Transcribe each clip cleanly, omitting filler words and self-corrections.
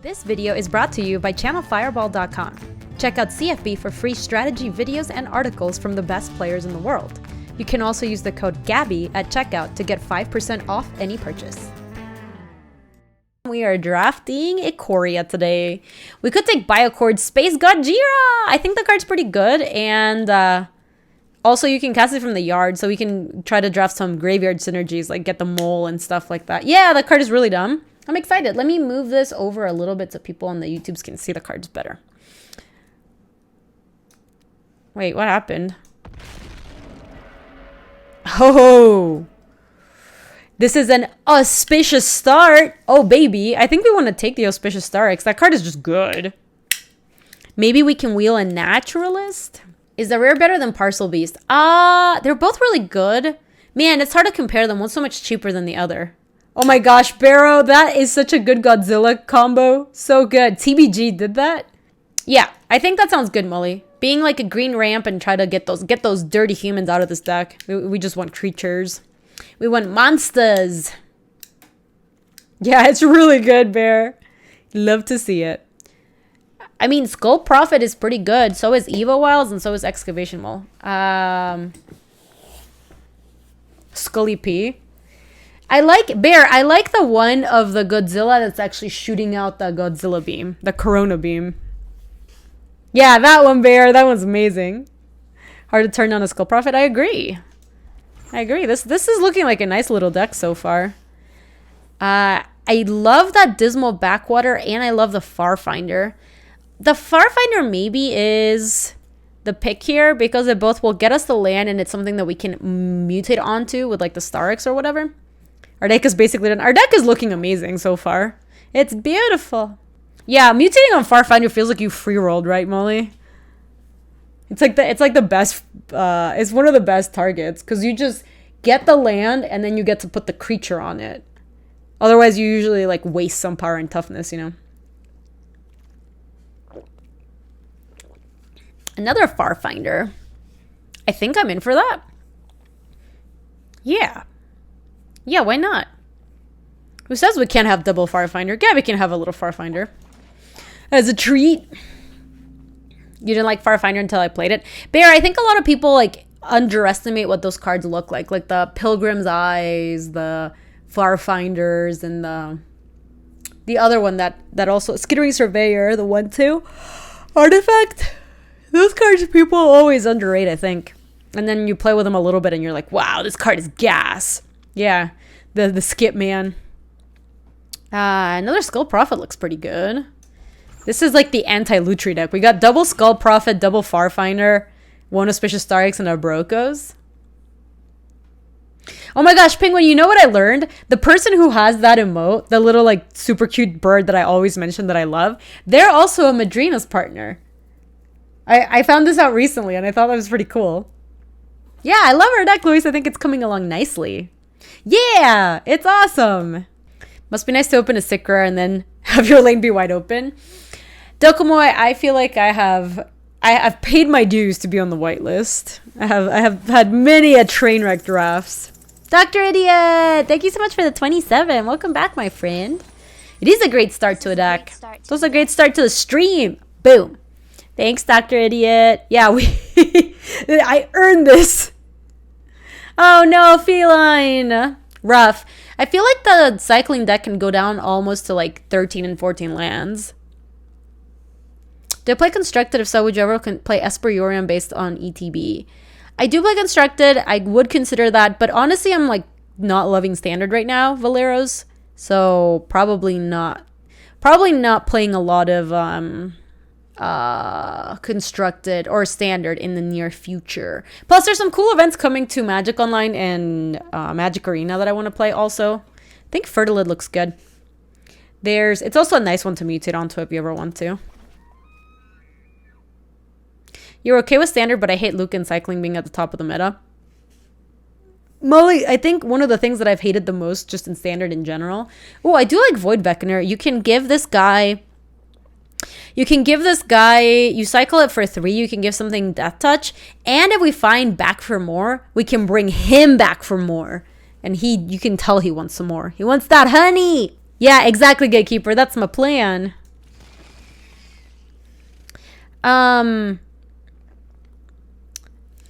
This video is brought to you by channelfireball.com. Check out CFB for free strategy videos and articles from the best players in the world. You can also use the code Gaby at checkout to get 5% off any purchase. We are drafting Ikoria today. We could take Biochord Space God Jira. I think the card's pretty good, and also you can cast it from the yard, so we can try to draft some graveyard synergies, like get the mole and stuff like that. Yeah, the card is really dumb. I'm excited. Let me move this over a little bit so people on the YouTubes can see the cards better. Wait, what happened? Oh, this is an auspicious start. Oh, baby. I think we want to take the auspicious start because that card is just good. Maybe we can wheel a naturalist. Is the rare better than Parcel Beast? They're both really good. Man, it's hard to compare them. One's so much cheaper than the other. Oh my gosh, Barrow, that is such a good Godzilla combo. So good. TBG did that? Yeah, I think that sounds good, Molly. Being like a green ramp and try to get those dirty humans out of this deck. We just want creatures. We want monsters. Yeah, it's really good, Bear. Love to see it. I mean, Skull Prophet is pretty good. So is Evo Wilds and so is Excavation Mole. Scully P. I like the one of the Godzilla that's actually shooting out the Godzilla beam. The Corona beam. Yeah, that one, Bear. That one's amazing. Hard to turn down a Skull Prophet. I agree. This is looking like a nice little deck so far. I love that Dismal Backwater, and I love the Farfinder. The Farfinder maybe is the pick here because it both will get us the land, and it's something that we can mutate onto with like the Starix or whatever. Our deck is basically done. Our deck is looking amazing so far. It's beautiful. Yeah, mutating on Farfinder feels like you free rolled, right, Molly? It's like the best. It's one of the best targets because you just get the land and then you get to put the creature on it. Otherwise, you usually like waste some power and toughness, you know. Another Farfinder. I think I'm in for that. Yeah. Yeah, why not? Who says we can't have double Farfinder? Gaby can have a little Farfinder. As a treat. You didn't like Farfinder until I played it. Bear, I think a lot of people like underestimate what those cards look like. Like the Pilgrim's Eyes, the Farfinders, and the other one that also Skittering Surveyor, the 1/2 artifact. Those cards people always underrate, I think. And then you play with them a little bit and you're like, wow, this card is gas. Yeah, the Skip Man. Another Skull Prophet looks pretty good. This is like the anti-Lutri deck. We got double Skull Prophet, double Farfinder, one Auspicious Starix, and a Brokos. Oh my gosh, Penguin, you know what I learned? The person who has that emote, the little like super cute bird that I always mention that I love, they're also a Madrina's partner. I found this out recently and I thought that was pretty cool. Yeah, I love our deck, Luis. I think it's coming along nicely. Yeah, it's awesome. Must be nice to open a sick rare and then have your lane be wide open. Dokomoy, I feel like I have paid my dues to be on the whitelist. I have had many a train wreck drafts. Dr. Idiot, thank you so much for the 27. Welcome back, my friend. It is a great start to a deck. It's also a great start to the stream. Boom. Thanks, Dr. Idiot. Yeah, I earned this. Oh no, Feline. Rough. I feel like the cycling deck can go down almost to like 13 and 14 lands. Do I play Constructed? If so, would you ever play Esper Yorion based on ETB? I do play Constructed. I would consider that. But honestly, I'm like not loving Standard right now, Valeros. So probably not playing a lot of Constructed or Standard in the near future. Plus there's some cool events coming to Magic Online and Magic Arena that I want to play also. I think Fertilid looks good. It's also a nice one to mutate onto if you ever want to. You're okay with Standard, but I hate Luke and Cycling being at the top of the meta. Molly, I think one of the things that I've hated the most just in Standard in general. Oh, I do like Void Beckoner. You cycle it for 3, you can give something Death Touch, and if we find back for more, we can bring him back for more. And you can tell he wants some more. He wants that honey! Yeah, exactly, Gatekeeper, that's my plan.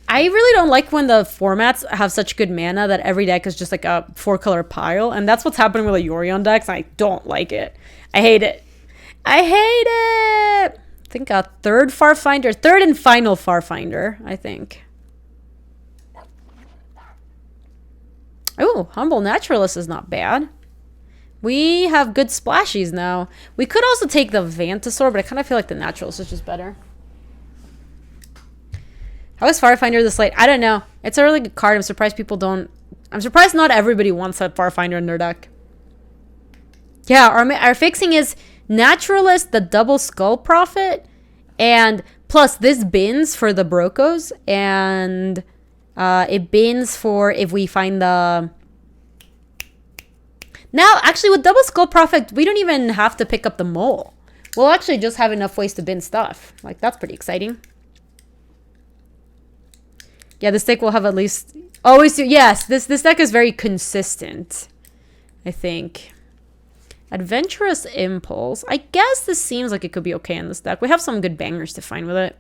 I really don't like when the formats have such good mana that every deck is just like a 4-color pile. And that's what's happening with the Yorion decks. I don't like it. I hate it. I hate it. I think a third and final Farfinder, I think. Oh, Humble Naturalist is not bad. We have good splashies now. We could also take the Vantasaur, but I kind of feel like the Naturalist is just better. How is Farfinder this late? I don't know. It's a really good card. I'm surprised people don't... I'm surprised not everybody wants that Farfinder in their deck. Yeah, our fixing is Naturalist, the double Skull Prophet, and plus this bins for the Brocos, and it bins for if we find the... Now, actually, with double Skull Prophet, we don't even have to pick up the Mole. We'll actually just have enough ways to bin stuff. Like, that's pretty exciting. Yeah, this deck will have at least... Always do... Yes, this deck is very consistent, I think. Adventurous Impulse. I guess this seems like it could be okay in this deck. We have some good bangers to find with it.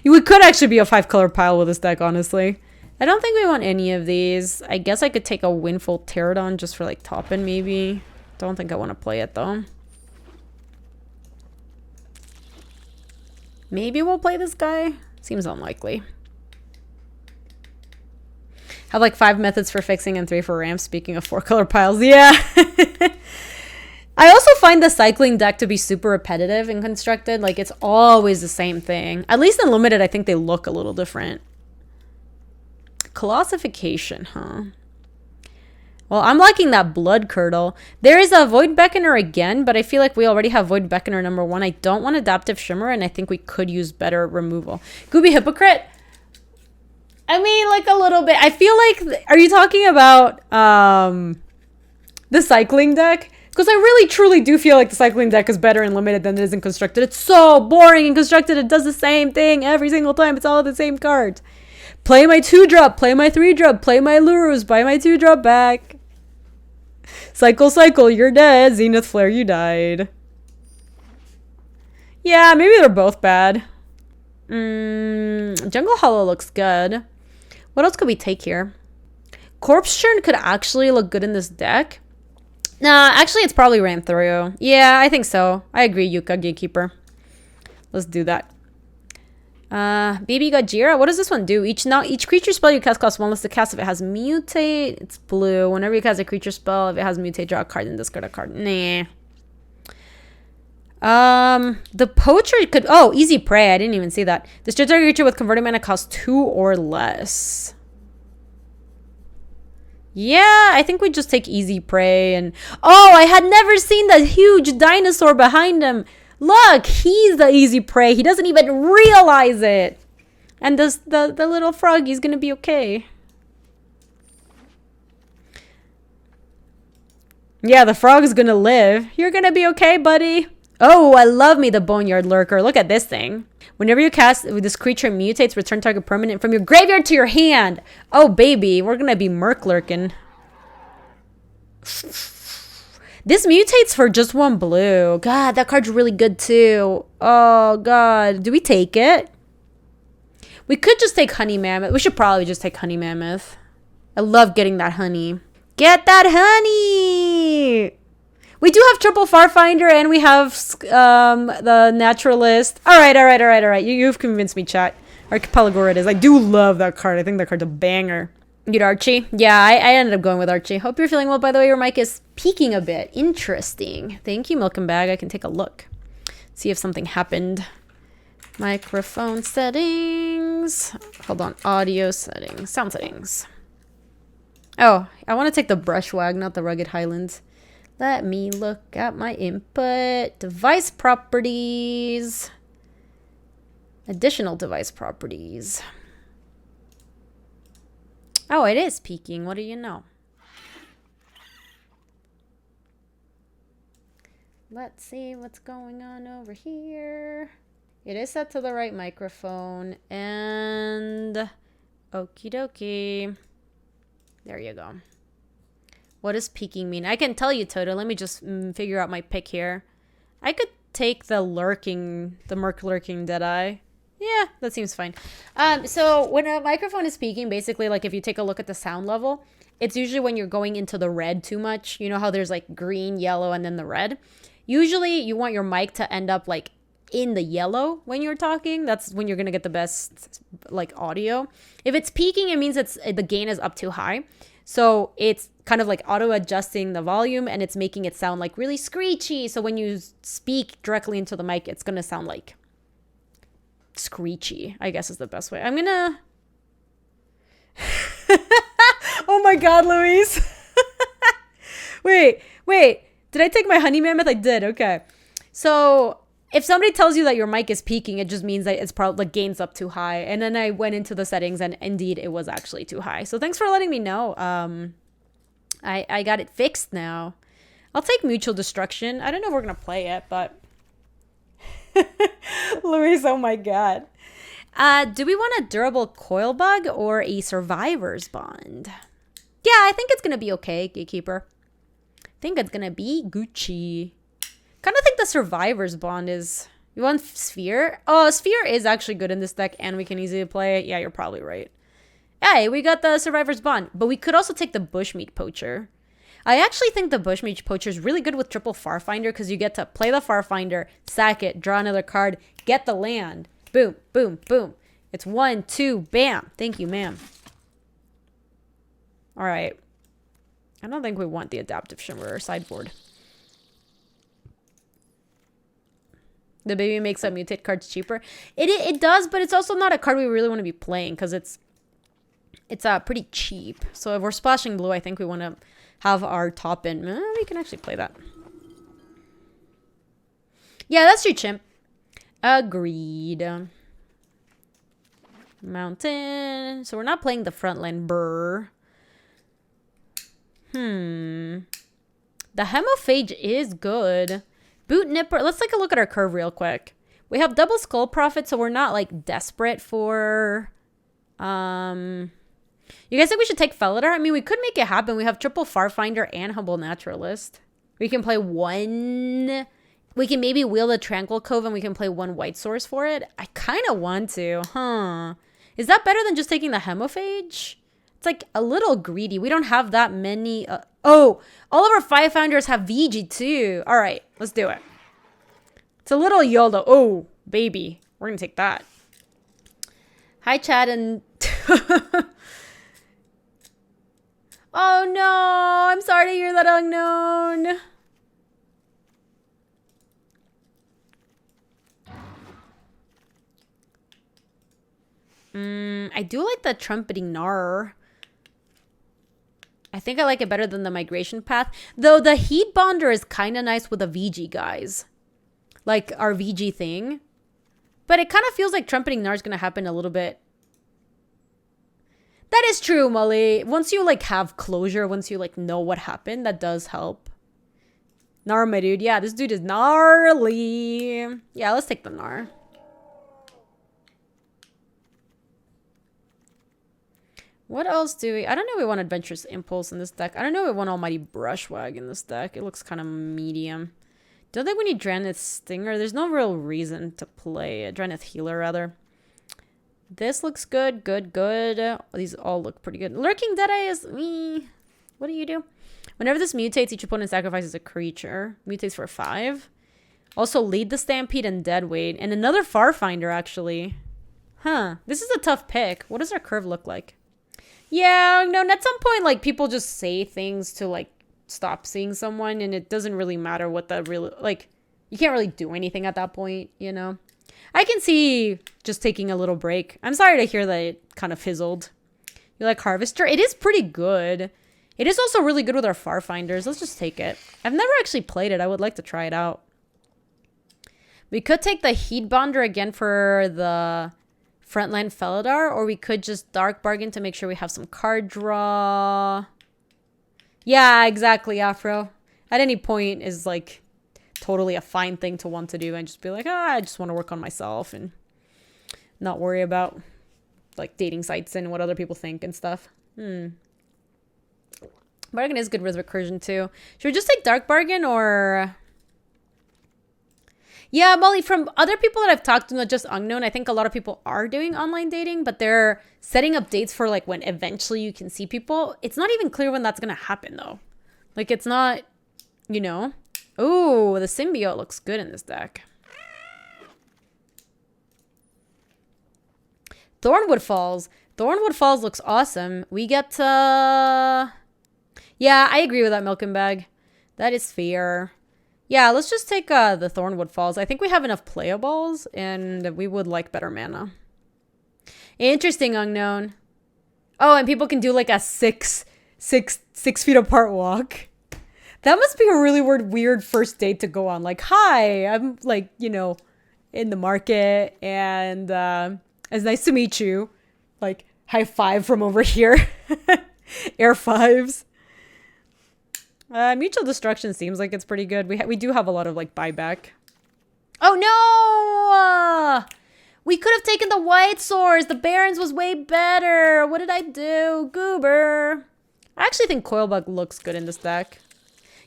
We could actually be a 5-color pile with this deck, honestly. I don't think we want any of these. I guess I could take a Windfall Pterodon just for, like, top-in, maybe. Don't think I want to play it, though. Maybe we'll play this guy. Seems unlikely. Have like 5 methods for fixing and 3 for ramps. Speaking of 4-color piles. Yeah. I also find the cycling deck to be super repetitive and constructed. Like it's always the same thing. At least in limited, I think they look a little different. Colossification, huh? Well, I'm liking that Blood Curdle. There is a Void Beckoner again, but I feel like we already have Void Beckoner number 1. I don't want Adaptive Shimmer, and I think we could use better removal. Gooby Hypocrite? I mean, like a little bit. I feel like... Are you talking about the cycling deck? Because I really, truly do feel like the cycling deck is better in limited than it is in constructed. It's so boring in constructed. It does the same thing every single time. It's all the same cards. Play my 2-drop. Play my 3-drop. Play my Lurus. Buy my 2-drop back. Cycle, you're dead. Zenith Flare, you died. Yeah, maybe they're both bad. Jungle Hollow looks good. What else could we take here? Corpse Churn could actually look good in this deck. Nah, actually it's probably ran through. Yeah, I think so. I agree, Yuka, Gatekeeper. Let's do that. BB Gajira. What does this one do? Each creature spell you cast costs 1 less to cast if it has mutate. It's blue. Whenever you cast a creature spell, if it has mutate, draw a card and discard a card. Nah. The Poacher could... Oh, Easy Prey. I didn't even see that. Destroy target creature with converted mana costs 2 or less. Yeah, I think we just take Easy Prey and... Oh, I had never seen the huge dinosaur behind him. Look, he's the Easy Prey. He doesn't even realize it. And the little froggy's gonna be okay. Yeah, the frog is gonna live. You're gonna be okay, buddy. Oh, I love me the Boneyard Lurker. Look at this thing. Whenever you cast this creature mutates, return target permanent from your graveyard to your hand. Oh, baby. We're gonna be Merc Lurking. This mutates for just 1 blue. God, that card's really good too. Oh, God. Do we take it? We could just take Honey Mammoth. We should probably just take Honey Mammoth. I love getting that honey. Get that honey! We do have triple Farfinder and we have the Naturalist. All right. You've convinced me, chat. Archipelago it is. I do love that card. I think that card's a banger. You'd Archie? Yeah, I ended up going with Archie. Hope you're feeling well. By the way, your mic is peaking a bit. Interesting. Thank you, Milk and Bag. I can take a look. See if something happened. Microphone settings. Hold on. Audio settings. Sound settings. Oh, I want to take the Brushwag, not the Rugged Highlands. Let me look at my input. Device properties. Additional device properties. Oh, it is peaking. What do you know? Let's see what's going on over here. It is set to the right microphone. And okie dokie. There you go. What does peaking mean? I can tell you, Toto. Let me just figure out my pick here. I could take the Merc lurking Deadeye. Yeah, that seems fine. So when a microphone is speaking, basically, like if you take a look at the sound level, it's usually when you're going into the red too much. You know how there's like green, yellow, and then the red? Usually you want your mic to end up like in the yellow when you're talking. That's when you're going to get the best like audio. If it's peaking, it means the gain is up too high. So it's kind of like auto adjusting the volume and it's making it sound like really screechy. So when you speak directly into the mic, it's going to sound like screechy, I guess is the best way. I'm going to... Oh my God, Louise. Wait. Did I take my honey mammoth? I did. Okay. So if somebody tells you that your mic is peaking, it just means that it's probably like gains up too high. And then I went into the settings and indeed it was actually too high. So thanks for letting me know. I got it fixed now. I'll take Mutual Destruction. I don't know if we're going to play it, but... Louise, oh my God. Do we want a Durable Coil Bug or a Survivor's Bond? Yeah, I think it's going to be okay, Gatekeeper. I think it's going to be Gucci. Kind of think the Survivor's Bond is... You want Sphere? Oh, Sphere is actually good in this deck and we can easily play it. Yeah, you're probably right. Hey, we got the Survivor's Bond. But we could also take the Bushmeat Poacher. I actually think the Bushmeat Poacher is really good with triple Farfinder because you get to play the Farfinder, sack it, draw another card, get the land. Boom, boom, boom. It's 1, 2, bam. Thank you, ma'am. All right. I don't think we want the Adaptive Shimmer sideboard. The baby makes up mutate cards cheaper. It does, but it's also not a card we really want to be playing because it's pretty cheap. So if we're splashing blue, I think we want to have our top in. We can actually play that. Yeah, that's your chimp. Agreed. Mountain. So we're not playing the frontline burr. The Hemophage is good. Boot Nipper. Let's take a look at our curve real quick. We have double Skull Prophet, so we're not like desperate for... You guys think we should take Felidar? I mean, we could make it happen. We have triple Farfinder and Humble Naturalist. We can play one... We can maybe wheel the Tranquil Cove and we can play one white source for it. I kind of want to, huh? Is that better than just taking the Hemophage? It's like a little greedy. We don't have that many... oh, all of our 5-founders have VG too. All right, let's do it. It's a little YOLO. Oh, baby. We're going to take that. Hi, Chad and... Oh, no. I'm sorry to hear that, Unknown. I do like the Trumpeting Gnar. I think I like it better than the Migration Path. Though the Heat Bonder is kind of nice with a VG, guys. Like our VG thing. But it kind of feels like Trumpeting Gnar is going to happen a little bit. That is true, Molly. Once you like have closure, once you like know what happened, that does help. Gnar, my dude. Yeah, this dude is gnarly. Yeah, let's take the Gnar. What else do we... I don't know if we want Adventurous Impulse in this deck. I don't know if we want Almighty Brushwag in this deck. It looks kind of medium. Don't think we need Drannith Stinger. There's no real reason to play it. Drannith Healer, rather. This looks good. Good. These all look pretty good. Lurking Deadeye is... What do you do? Whenever this mutates, each opponent sacrifices a creature. Mutates for 5. Also, Lead the Stampede and Deadweight. And another Farfinder, actually. Huh. This is a tough pick. What does our curve look like? Yeah, no, at some point, like, people just say things to, like, stop seeing someone, and it doesn't really matter what the real, like, you can't really do anything at that point, you know? I can see just taking a little break. I'm sorry to hear that it kind of fizzled. You like Harvester? It is pretty good. It is also really good with our Farfinders. Let's just take it. I've never actually played it. I would like to try it out. We could take the Heat Bonder again for the... Frontline Felidar, or we could just Dark Bargain to make sure we have some card draw. Yeah, exactly, Afro. At any point is like totally a fine thing to want to do and just be like, I just want to work on myself and not worry about like dating sites and what other people think and stuff. Bargain is good with Recursion too. Should we just take Dark Bargain or... Yeah, Molly, from other people that I've talked to, not just unknown, I think a lot of people are doing online dating, but they're setting up dates for like when eventually you can see people. It's not even clear when that's going to happen though. Like it's not, you know. Ooh, the symbiote looks good in this deck. Thornwood Falls. Thornwood Falls looks awesome. We get yeah, I agree with that Milken Bag. That is fair. Yeah, let's just take the Thornwood Falls. I think we have enough playables, and we would like better mana. Interesting, unknown. Oh, and people can do like a six feet apart walk. That must be a really weird first date to go on. Like, hi, I'm like, you know, in the market, and it's nice to meet you. Like, high five from over here. Air fives. Mutual Destruction seems like it's pretty good. We do have a lot of like buyback. Oh no! We could have taken the White Swords. The Barons was way better. What did I do? Goober. I actually think Coilbug looks good in this deck.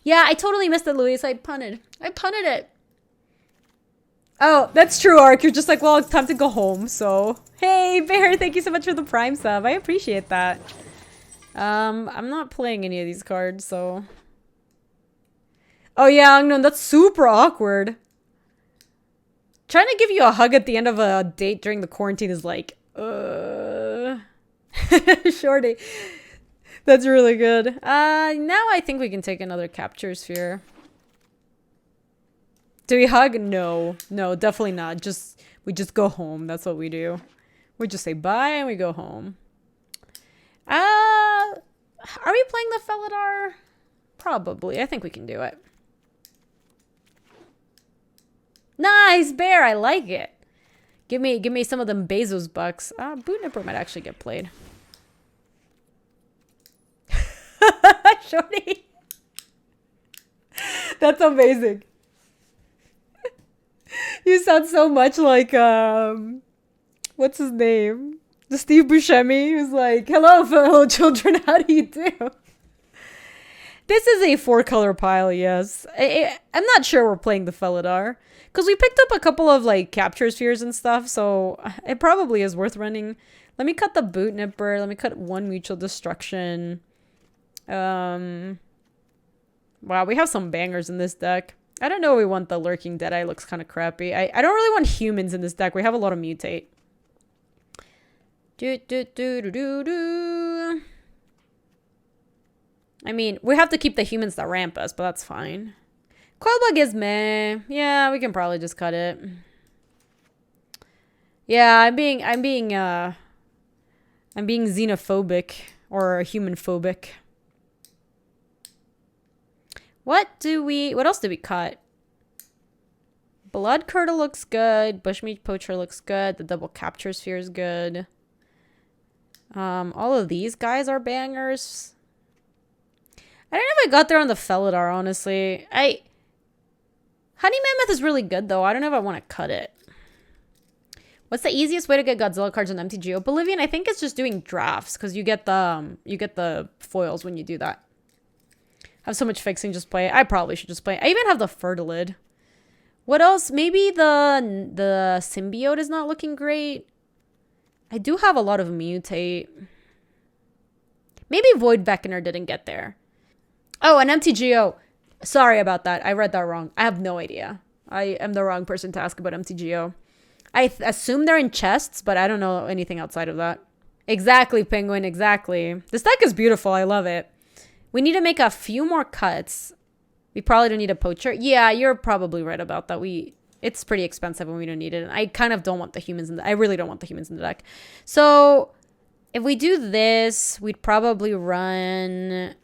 Yeah, I totally missed it, Luis. I punted it. Oh, that's true, Ark. You're just like, well, it's time to go home. So, hey, Bear, thank you so much for the Prime sub. I appreciate that. I'm not playing any of these cards, so... Oh yeah, Unknown, that's super awkward. Trying to give you a hug at the end of a date during the quarantine is like, Shorty. That's really good. Now I think we can take another Capture Sphere. Do we hug? No. No, definitely not. We just go home. That's what we do. We just say bye and we go home. Are we playing the Felidar? Probably. I think we can do it. Nice, Bear. I like it. Give me some of them Bezos bucks. Boot Nipper might actually get played. Shorty. That's amazing. You sound so much like, what's his name? The Steve Buscemi, who's like, hello, fellow children, how do you do? This is a 4-color pile, yes. I'm not sure we're playing the Felidar. Because we picked up a couple of, like, Capture Spheres and stuff, so it probably is worth running. Let me cut the Boot Nipper. Let me cut one Mutual Destruction. Wow, we have some bangers in this deck. I don't know if we want the Lurking Deadeye. Looks kind of crappy. I don't really want humans in this deck. We have a lot of Mutate. I mean, we have to keep the humans that ramp us, but that's fine. Coilbug is meh. Yeah, we can probably just cut it. Yeah, I'm being xenophobic or human phobic. What else did we cut? Blood Curdle looks good. Bushmeat Poacher looks good. The Double Capture Sphere is good. All of these guys are bangers. I don't know if I got there on the Felidar, honestly. Honey Mammoth is really good, though. I don't know if I want to cut it. What's the easiest way to get Godzilla cards on MTG? Bolivian, I think it's just doing drafts, because you get the foils when you do that. I have so much fixing, just play it. I probably should just play it. I even have the Fertilid. What else? Maybe the Symbiote is not looking great. I do have a lot of Mutate. Maybe Void Beckoner didn't get there. Oh, an MTGO. Sorry about that. I read that wrong. I have no idea. I am the wrong person to ask about MTGO. I assume they're in chests, but I don't know anything outside of that. Exactly, Penguin. Exactly. This deck is beautiful. I love it. We need to make a few more cuts. We probably don't need a Poacher. Yeah, you're probably right about that. It's pretty expensive and we don't need it. And I kind of don't want the humans I really don't want the humans in the deck. So if we do this, we'd probably run...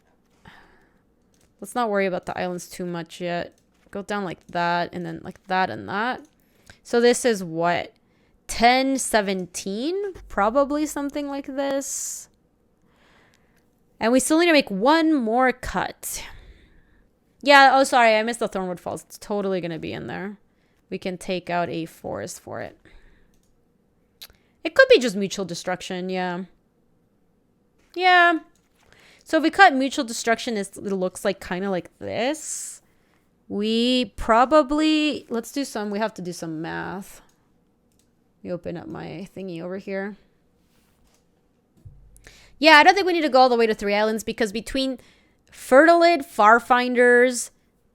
Let's not worry about the islands too much yet. Go down like that and then like that and that. So this is what? 10, 17? Probably something like this. And we still need to make one more cut. Yeah, oh sorry, I missed the Thornwood Falls. It's totally going to be in there. We can take out a forest for it. It could be just Mutual Destruction, yeah. Yeah. So if we cut Mutual Destruction, it looks like kind of like this. We probably, let's do some, we have to do some math. Let me open up my thingy over here. Yeah, I don't think we need to go all the way to 3 islands because between Fertilid, Farfinders,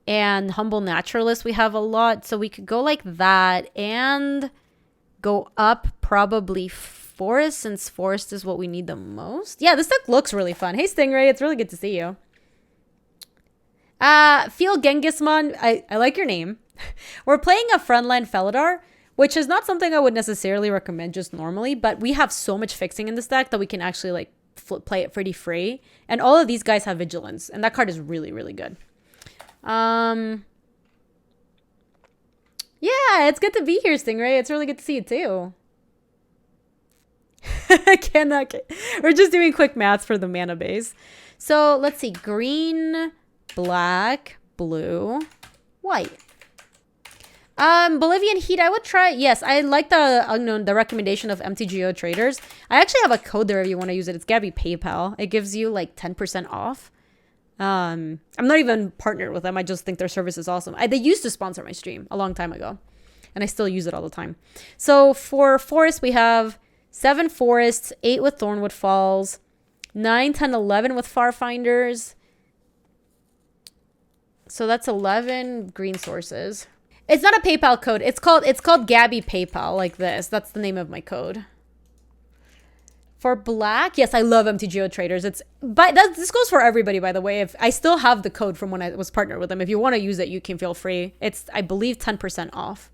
and Humble Naturalist, we have a lot. So we could go like that and go up probably Forest, since Forest is what we need the most. Yeah, this deck looks really fun. Hey, Stingray, it's really good to see you. Feel Genghismon, I like your name. We're playing a Frontline Felidar, which is not something I would necessarily recommend just normally, but we have so much fixing in this deck that we can actually like play it pretty free. And all of these guys have Vigilance, and that card is really, really good. Yeah, it's good to be here, Stingray. It's really good to see you too. We're just doing quick maths for the mana base. So let's see. Green, black, blue, white. Bolivian Heat, I would try. Yes, I like the recommendation of MTGO traders. I actually have a code there if you want to use it. It's Gaby PayPal. It gives you like 10% off. I'm not even partnered with them. I just think their service is awesome. They used to sponsor my stream a long time ago, and I still use it all the time. So for Forest, we have 7 Forests, 8 with Thornwood Falls, 9, 10, 11 with Farfinders. So that's 11 green sources. It's not a PayPal code. It's called Gaby PayPal, like this. That's the name of my code. For black, yes, I love MTGO traders. This goes for everybody, by the way. If I still have the code from when I was partnered with them. If you want to use it, you can feel free. It's, I believe, 10% off.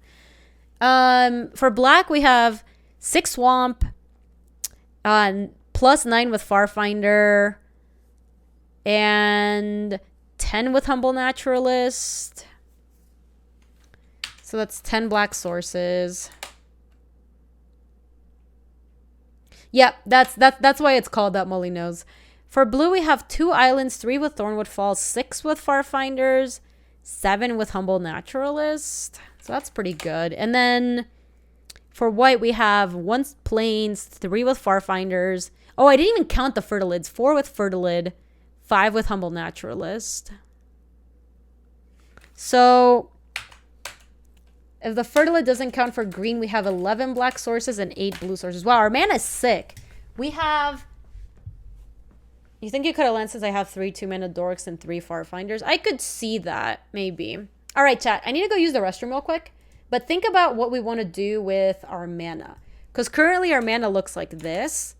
For black, we have 6 Swamp, plus 9 with Farfinder, and 10 with Humble Naturalist. So that's 10 black sources. Yep, that's why it's called that, Molly knows. For blue, we have 2 islands, 3 with Thornwood Falls, 6 with Farfinders, 7 with Humble Naturalist. So that's pretty good. And then for white, we have 1 Plains, 3 with Farfinders. Oh, I didn't even count the Fertilids. 4 with Fertilid, 5 with Humble Naturalist. So if the Fertilid doesn't count for green, we have 11 black sources and 8 blue sources. Wow, our mana is sick. We have... You think you could have landed since I have 3 2-mana Dorks and 3 Farfinders? I could see that, maybe. All right, chat. I need to go use the restroom real quick. But think about what we want to do with our mana. Because currently our mana looks like this.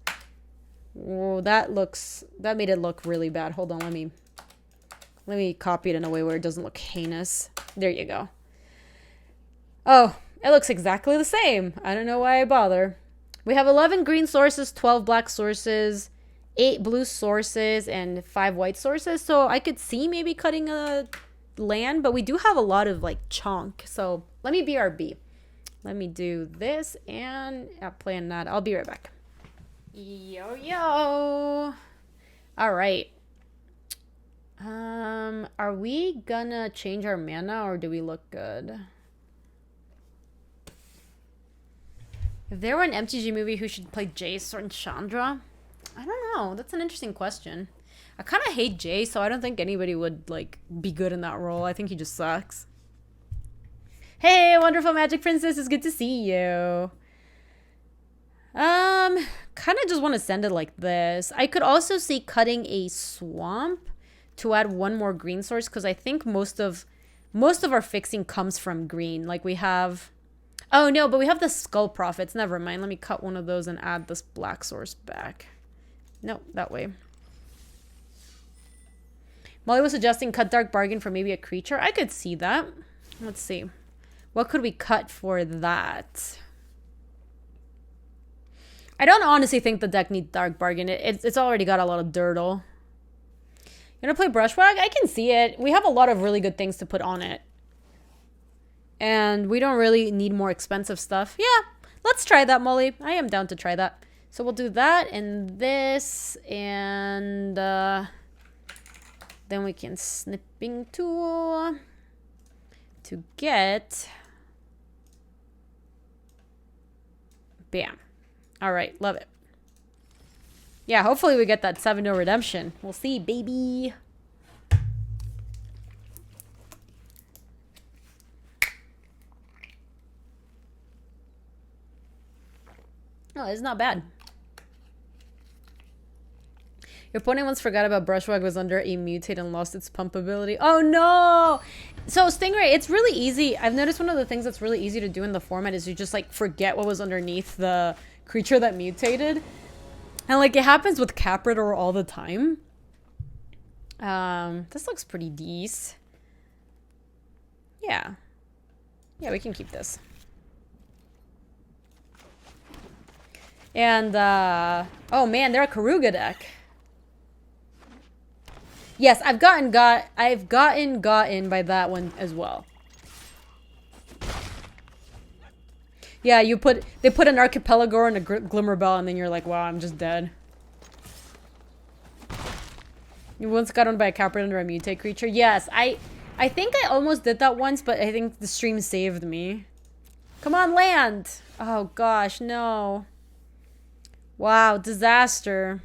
Whoa, that made it look really bad. Hold on, let me copy it in a way where it doesn't look heinous. There you go. Oh, it looks exactly the same. I don't know why I bother. We have 11 green sources, 12 black sources, 8 blue sources, and 5 white sources. So I could see maybe cutting a land, but we do have a lot of like chunk. So let me BRB. Let me do this and plan that. I'll be right back. Yo. All right. Are we gonna change our mana or do we look good? If there were an MTG movie, who should play Jace or Chandra? I don't know. That's an interesting question. I kind of hate Jace, so I don't think anybody would like be good in that role. I think he just sucks. Hey, wonderful Magic Princess. It's good to see you. Kind of just want to send it like this. I could also see cutting a swamp to add 1 more green source because I think most of our fixing comes from green. Like we have... Oh, no, but we have the Skull Prophets. Never mind. Let me cut one of those and add this black source back. No, that way. Molly was suggesting cut Dark Bargain for maybe a creature. I could see that. Let's see. What could we cut for that? I don't honestly think the deck needs Dark Bargain. It's already got a lot of dirtle. You want to play Brushwag? I can see it. We have a lot of really good things to put on it. And we don't really need more expensive stuff. Yeah, let's try that, Molly. I am down to try that. So we'll do that and this. And then we can snipping tool to get... Bam. All right, love it. Yeah, hopefully we get that 7-0 redemption. We'll see, baby. Oh, it's not bad. Your opponent once forgot about Brushwag was under a mutate and lost its pump ability. Oh no! So Stingray, it's really easy. I've noticed one of the things that's really easy to do in the format is you just like forget what was underneath the creature that mutated. And like it happens with Caprador all the time. This looks pretty decent. Yeah. Yeah, we can keep this. And oh man, they're a Karuga deck. Yes, I've gotten by that one as well. Yeah, they put an Archipelago and a Glimmerbell, and then you're like, wow, I'm just dead. You once got owned by a Capra under a mutate creature. Yes, I think I almost did that once, but I think the stream saved me. Come on, land! Oh gosh, no. Wow, disaster.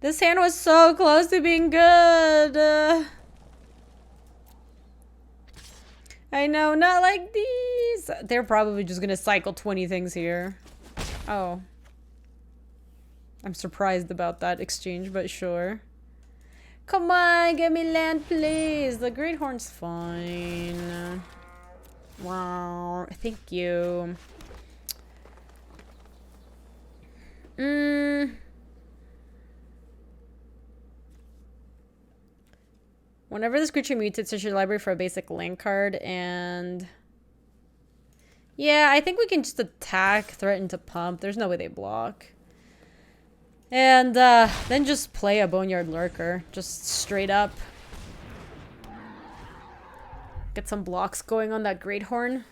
This hand was so close to being good. I know, not like these. They're probably just gonna cycle 20 things here. Oh. I'm surprised about that exchange, but sure. Come on, give me land, please. The Great Horn's fine. Wow, thank you. Whenever this creature mutates, search your library for a basic land card, and... Yeah, I think we can just attack, threaten to pump. There's no way they block. And then just play a Boneyard Lurker. Just straight up. Get some blocks going on that Great Horn.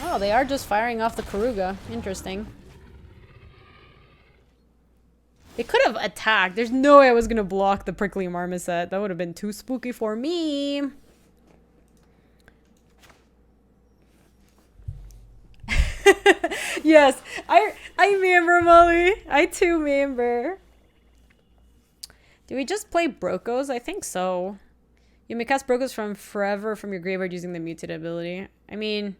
Oh, they are just firing off the Karuga. Interesting. They could have attacked. There's no way I was gonna block the Prickly Marmoset. That would have been too spooky for me. Yes, I remember, Molly. I too remember. Do we just play Brokos? I think so. You may cast Brokos from forever from your graveyard using the mutate ability. I mean,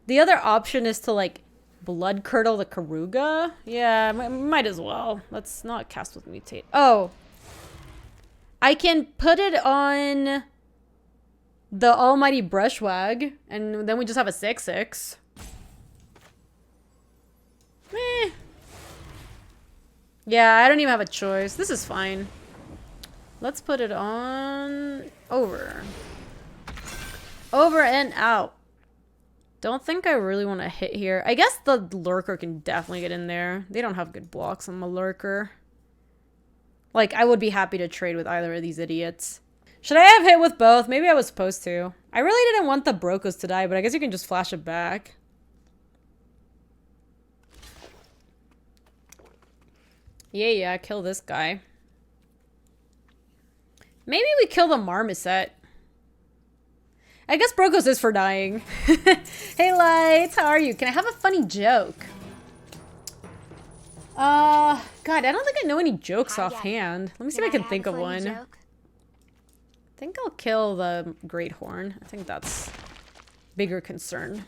the other option is to like Blood Curdle the Karuga. Yeah, might as well. Let's not cast with mutate. Oh, I can put it on the Almighty Brushwag, and then we just have a 6/6. Meh. Yeah, I don't even have a choice. This is fine. Let's put it on over. Over and out. Don't think I really want to hit here. I guess the Lurker can definitely get in there. They don't have good blocks on the Lurker. Like, I would be happy to trade with either of these idiots. Should I have hit with both? Maybe I was supposed to. I really didn't want the Brokos to die, but I guess you can just flash it back. Yeah, kill this guy. Maybe we kill the Marmoset. I guess Brokos is for dying. Hey, Lights, how are you? Can I have a funny joke? God, I don't think I know any jokes offhand. Let me see if I can think of one. I think I'll kill the Great Horn. I think that's bigger concern.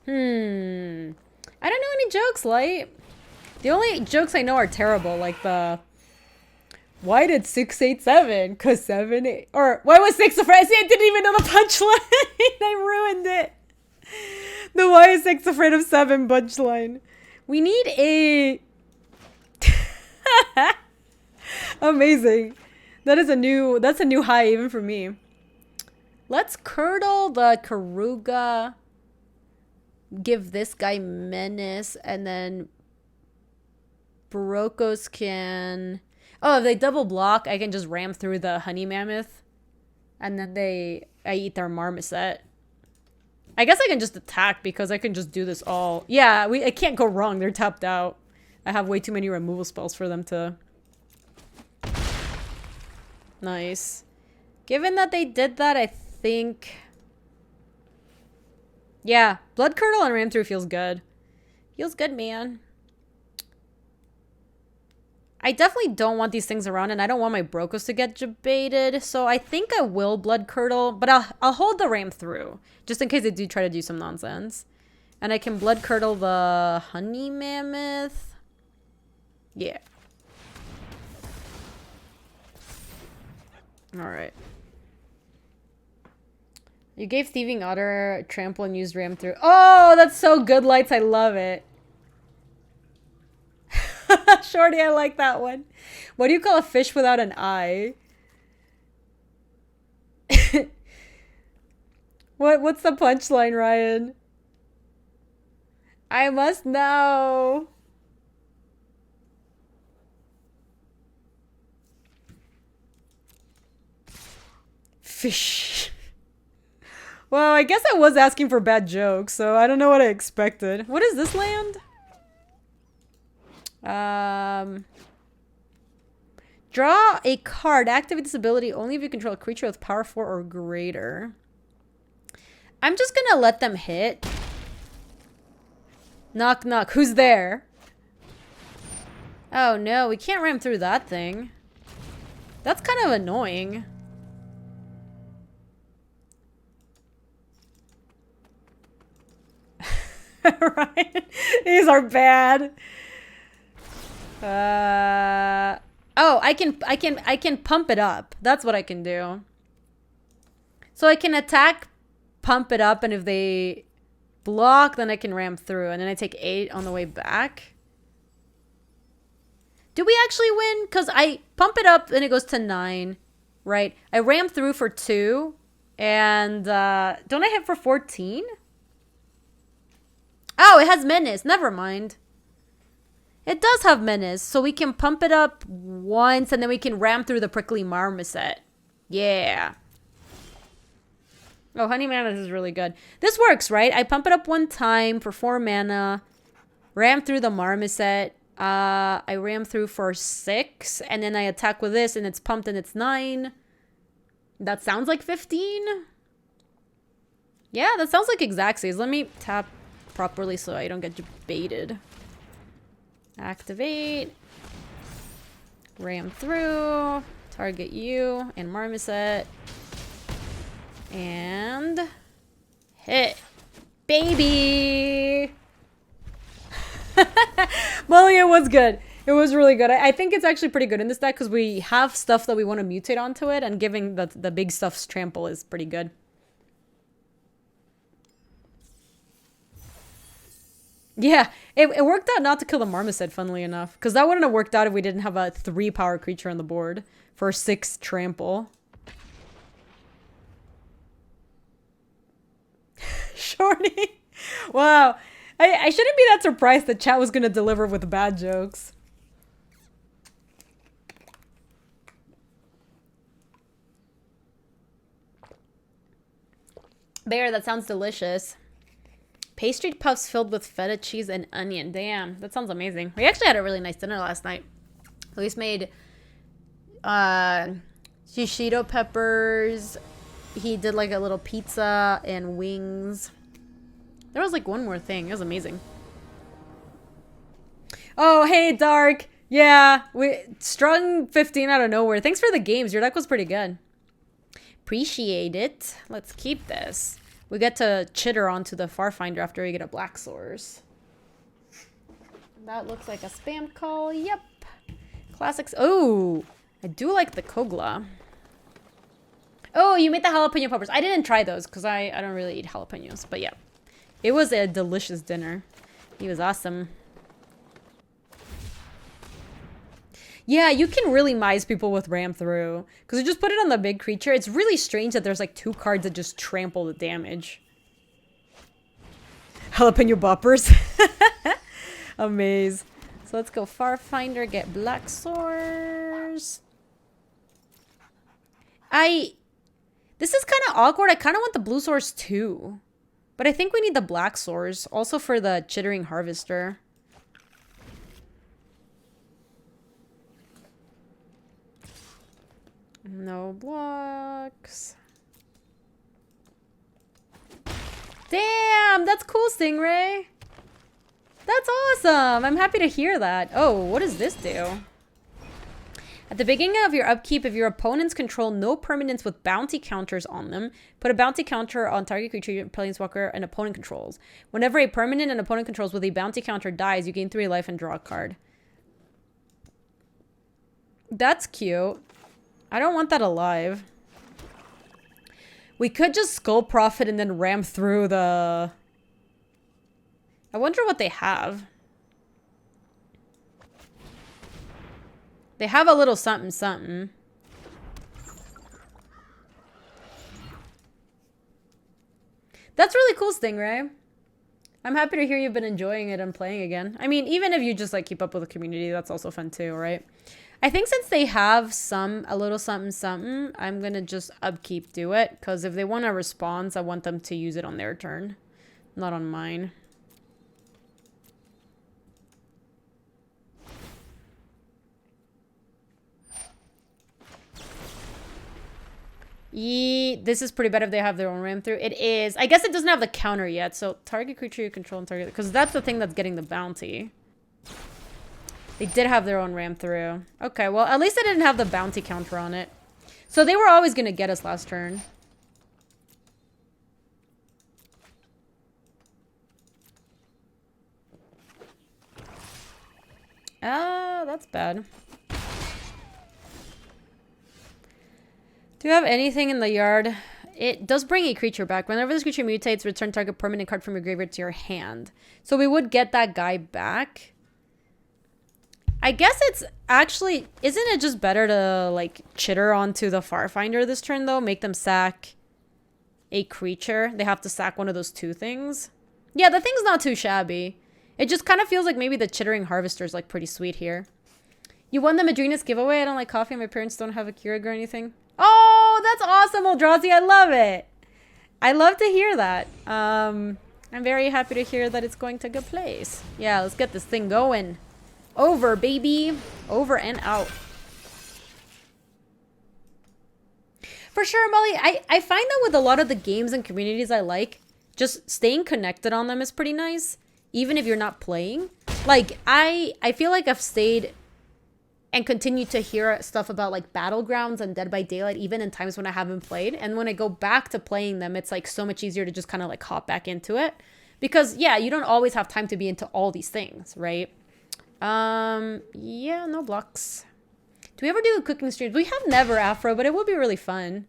I don't know any jokes, Light. The only jokes I know are terrible, like the... Why did 687? Cause 7, 8, or why was 6 afraid? See, I didn't even know the punchline. I ruined it. The why is 6 afraid of 7 punchline. We need a... Amazing. That's a new high even for me. Let's curdle the Karuga. Give this guy Menace, and then Brokos can... Oh, if they double block, I can just ram through the Honey Mammoth. And then I eat their Marmoset. I guess I can just attack because I can just do this all. Yeah, I can't go wrong. They're tapped out. I have way too many removal spells for them to... Nice. Given that they did that, I think... Yeah, Blood Curdle and Ram Through feels good. Feels good, man. I definitely don't want these things around, and I don't want my brokos to get debated. So I think I will blood curdle, but I'll hold the ram through just in case they do try to do some nonsense. And I can blood curdle the honey mammoth. Yeah. All right. You gave thieving otter trample and used ram through. Oh, that's so good, Lights. I love it. Shorty, I like that one. What do you call a fish without an eye? What's the punchline, Ryan? I must know. Fish. Well, I guess I was asking for bad jokes, so I don't know what I expected. What is this land? Draw a card. Activate this ability only if you control a creature with power 4 or greater. I'm just gonna let them hit. Knock, knock. Who's there? Oh no, we can't ram through that thing. That's kind of annoying. Right? These are bad. Oh, I can pump it up. That's what I can do. So I can attack, pump it up, and if they block, then I can ram through, and then I take 8 on the way back. Do we actually win? Because I pump it up and it goes to 9, right? I ram through for 2, and don't I hit for 14? Oh, it has menace. Never mind. It does have menace, so we can pump it up once, and then we can ram through the prickly marmoset. Yeah. Oh, honey mammoth is really good. This works, right? I pump it up 1 time for 4 mana, ram through the marmoset. I ram through for 6, and then I attack with this, and it's pumped, and it's 9. That sounds like 15. Yeah, that sounds like exact saves. Let me tap properly so I don't get debated. Activate. Ram through. Target you and marmoset. And hit. Baby! Molly, it was good. It was really good. I think it's actually pretty good in this deck because we have stuff that we want to mutate onto it, and giving the big stuff's trample is pretty good. Yeah, it worked out not to kill the marmoset, funnily enough. Because that wouldn't have worked out if we didn't have a 3-power creature on the board for 6 trample. Shorty. Wow. I shouldn't be that surprised that chat was going to deliver with bad jokes. Bear, that sounds delicious. Pastry puffs filled with feta cheese and onion. Damn, that sounds amazing. We actually had a really nice dinner last night. Luis made shishito peppers. He did like a little pizza and wings. There was like one more thing. It was amazing. Oh, hey, Dark. Yeah, we strung 15 out of nowhere. Thanks for the games. Your deck was pretty good. Appreciate it. Let's keep this. We get to chitter onto the Farfinder after we get a Black Source. That looks like a spam call. Yep. Classics. Oh, I do like the Kogla. Oh, you made the jalapeno peppers. I didn't try those because I don't really eat jalapenos. But yeah, it was a delicious dinner. He was awesome. Yeah, you can really mize people with ram through. Because you just put it on the big creature. It's really strange that there's like 2 cards that just trample the damage. Jalapeno boppers. Amaze. So let's go Farfinder, get Black Source. This is kind of awkward. I kind of want the Blue Source too. But I think we need the Black Source. Also for the Chittering Harvester. No blocks. Damn, that's cool, Stingray. That's awesome. I'm happy to hear that. Oh, what does this do? At the beginning of your upkeep, if your opponents control no permanents with bounty counters on them, put a bounty counter on target creature, planeswalker, an opponent controls. Whenever a permanent an opponent controls with a bounty counter dies, you gain 3 life and draw a card. That's cute. I don't want that alive. We could just Skull Prophet and then ram through the... I wonder what they have. They have a little something something. That's really cool, Stingray. I'm happy to hear you've been enjoying it and playing again. I mean, even if you just like keep up with the community, that's also fun too, right? I think since they have a little something something, I'm gonna just upkeep do it. Because if they want a response, I want them to use it on their turn. Not on mine. This is pretty bad if they have their own ram through. It is. I guess it doesn't have the counter yet. So target creature you control and target... Because that's the thing that's getting the bounty. They did have their own ram through. Okay, well, at least they didn't have the bounty counter on it. So they were always going to get us last turn. Ah, that's bad. Do you have anything in the yard? It does bring a creature back. Whenever this creature mutates, return target permanent card from your graveyard to your hand. So we would get that guy back. I guess it's actually... Isn't it just better to, like, chitter onto the Farfinder this turn, though? Make them sack a creature. They have to sack one of those 2 things. Yeah, the thing's not too shabby. It just kind of feels like maybe the Chittering Harvester is, like, pretty sweet here. You won the Madrinas giveaway. I don't like coffee. My parents don't have a Keurig or anything. Oh, that's awesome, Eldrazi. I love it. I love to hear that. I'm very happy to hear that it's going to a good place. Yeah, let's get this thing going. Over, baby. Over and out. For sure, Molly. I find that with a lot of the games and communities I like, just staying connected on them is pretty nice. Even if you're not playing. Like, I feel like I've stayed... and continue to hear stuff about like Battlegrounds and Dead by Daylight even in times when I haven't played. And when I go back to playing them, it's like so much easier to just kind of like hop back into it. Because yeah, you don't always have time to be into all these things, right? Yeah, no blocks. Do we ever do cooking streams? We have never, Afro, but it would be really fun.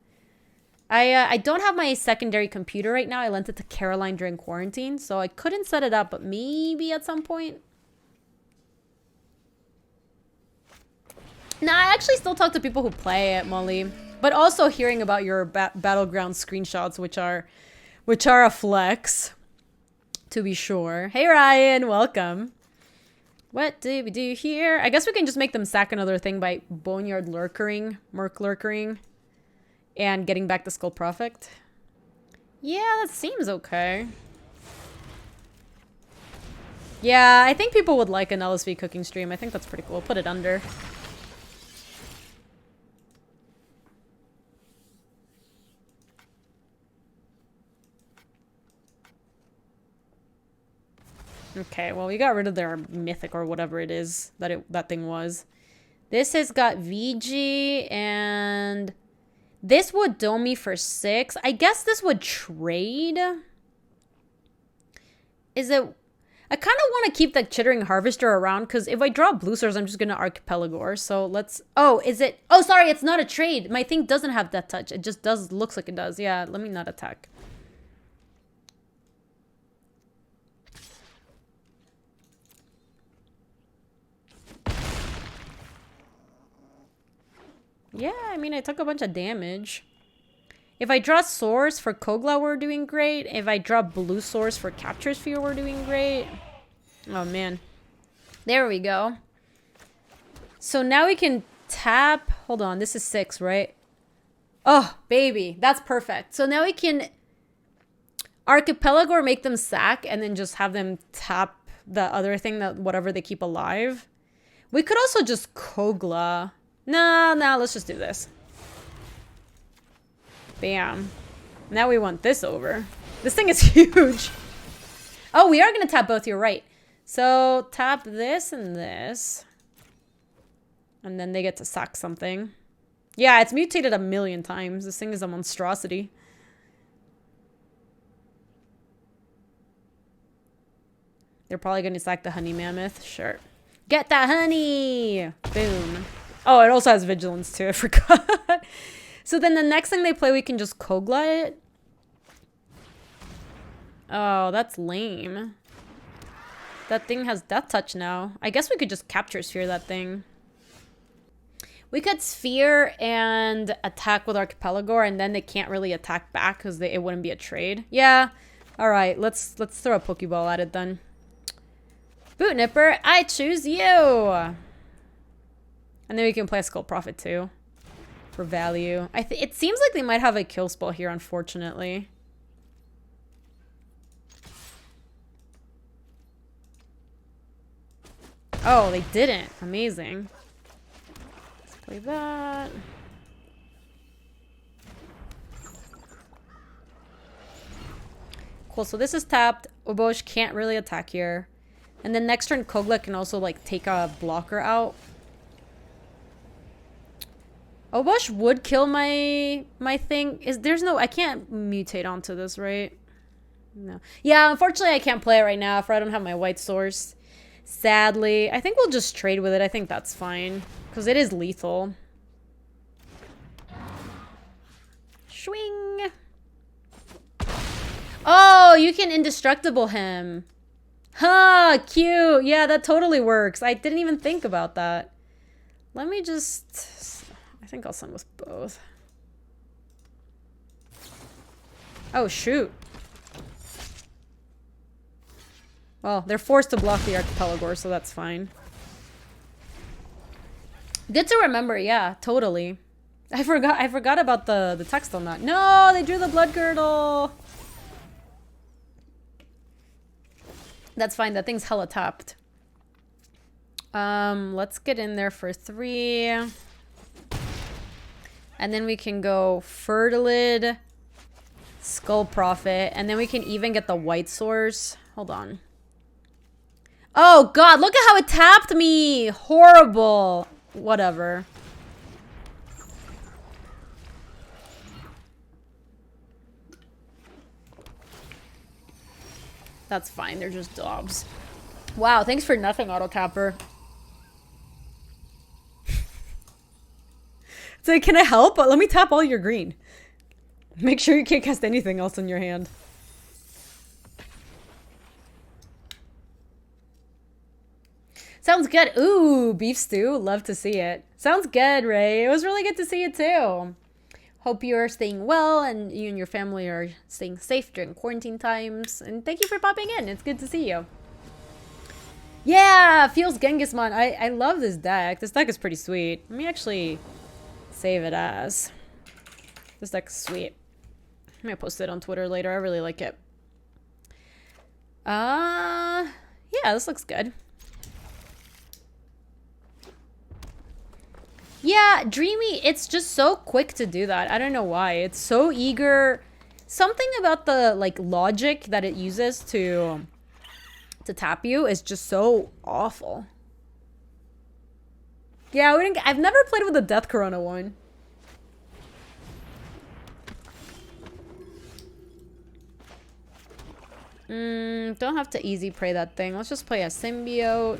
I don't have my secondary computer right now. I lent it to Caroline during quarantine, so I couldn't set it up, but maybe at some point. Nah, I actually still talk to people who play it, Molly. But also hearing about your Battleground screenshots, which are a flex, to be sure. Hey, Ryan, welcome. What do we do here? I guess we can just make them sack another thing by Boneyard Lurkering, Merc Lurkering, and getting back the Skull Prophet. Yeah, that seems okay. Yeah, I think people would like an LSV cooking stream. I think that's pretty cool. Put it under. Okay, well, we got rid of their mythic or whatever it is that thing was. This has got VG, and this would dome me for 6. I guess this would trade. Is it... I kind of want to keep the Chittering Harvester around, because if I draw Blue Stars, I'm just going to Archipelagore. So let's... Oh, is it... Oh, sorry, it's not a trade. My thing doesn't have Death Touch. It just does... Looks like it does. Yeah, let me not attack. Yeah, I mean, I took a bunch of damage. If I draw Source for Kogla, we're doing great. If I draw Blue Source for Capture Sphere, we're doing great. Oh, man. There we go. So now we can tap... Hold on, this is 6, right? Oh, baby. That's perfect. So now we can Archipelago or make them sack and then just have them tap the other thing, that whatever they keep alive. We could also just Kogla... No, let's just do this. Bam. Now we want this over. This thing is huge. Oh, we are going to tap both. You're right. So tap this and this. And then they get to sack something. Yeah, it's mutated a million times. This thing is a monstrosity. They're probably going to sack the honey mammoth. Sure. Get that honey! Boom. Oh, it also has vigilance too. I forgot. So then the next thing they play, we can just Kogla it. Oh, that's lame. That thing has death touch now. I guess we could just capture sphere that thing. We could sphere and attack with Archipelago, and then they can't really attack back because it wouldn't be a trade. Yeah. All right. Let's throw a Pokeball at it then. Boot Nipper, I choose you. And then we can play a Skull Prophet too for value. It seems like they might have a kill spell here, unfortunately. Oh, they didn't. Amazing. Let's play that. Cool, so this is tapped. Obosh can't really attack here. And then next turn, Kogla can also, like, take a blocker out. Obosh would kill my thing. There's no... I can't mutate onto this, right? No. Yeah, unfortunately, I can't play it right now if I don't have my white source. Sadly. I think we'll just trade with it. I think that's fine. Because it is lethal. Swing! Oh, you can indestructible him. Huh, cute. Yeah, that totally works. I didn't even think about that. Let me just... I think I'll send with both. Oh, shoot. Well, they're forced to block the Archipelago, so that's fine. Good to remember, yeah, totally. I forgot about the text on that. No, they drew the Blood Girdle. That's fine. That thing's hella tapped. Let's get in there for 3. And then we can go Fertilid, Skull Prophet, and then we can even get the white source. Hold on. Oh god, look at how it tapped me! Horrible. Whatever. That's fine, they're just dobs. Wow, thanks for nothing, Auto Tapper. It's like, can I help? Let me tap all your green. Make sure you can't cast anything else in your hand. Sounds good. Ooh, beef stew. Love to see it. Sounds good, Ray. It was really good to see you too. Hope you're staying well and you and your family are staying safe during quarantine times. And thank you for popping in. It's good to see you. Yeah, feels Genghis-mon. I love this deck. This deck is pretty sweet. Let me actually save it as. This deck is sweet. I'm gonna post it on Twitter later. I really like it. Yeah, this looks good. Yeah, Dreamy, it's just so quick to do that. I don't know why. It's so eager. Something about the like logic that it uses to tap you is just so awful. Yeah, I've never played with the Death Corona one. Don't have to easy prey that thing. Let's just play a symbiote.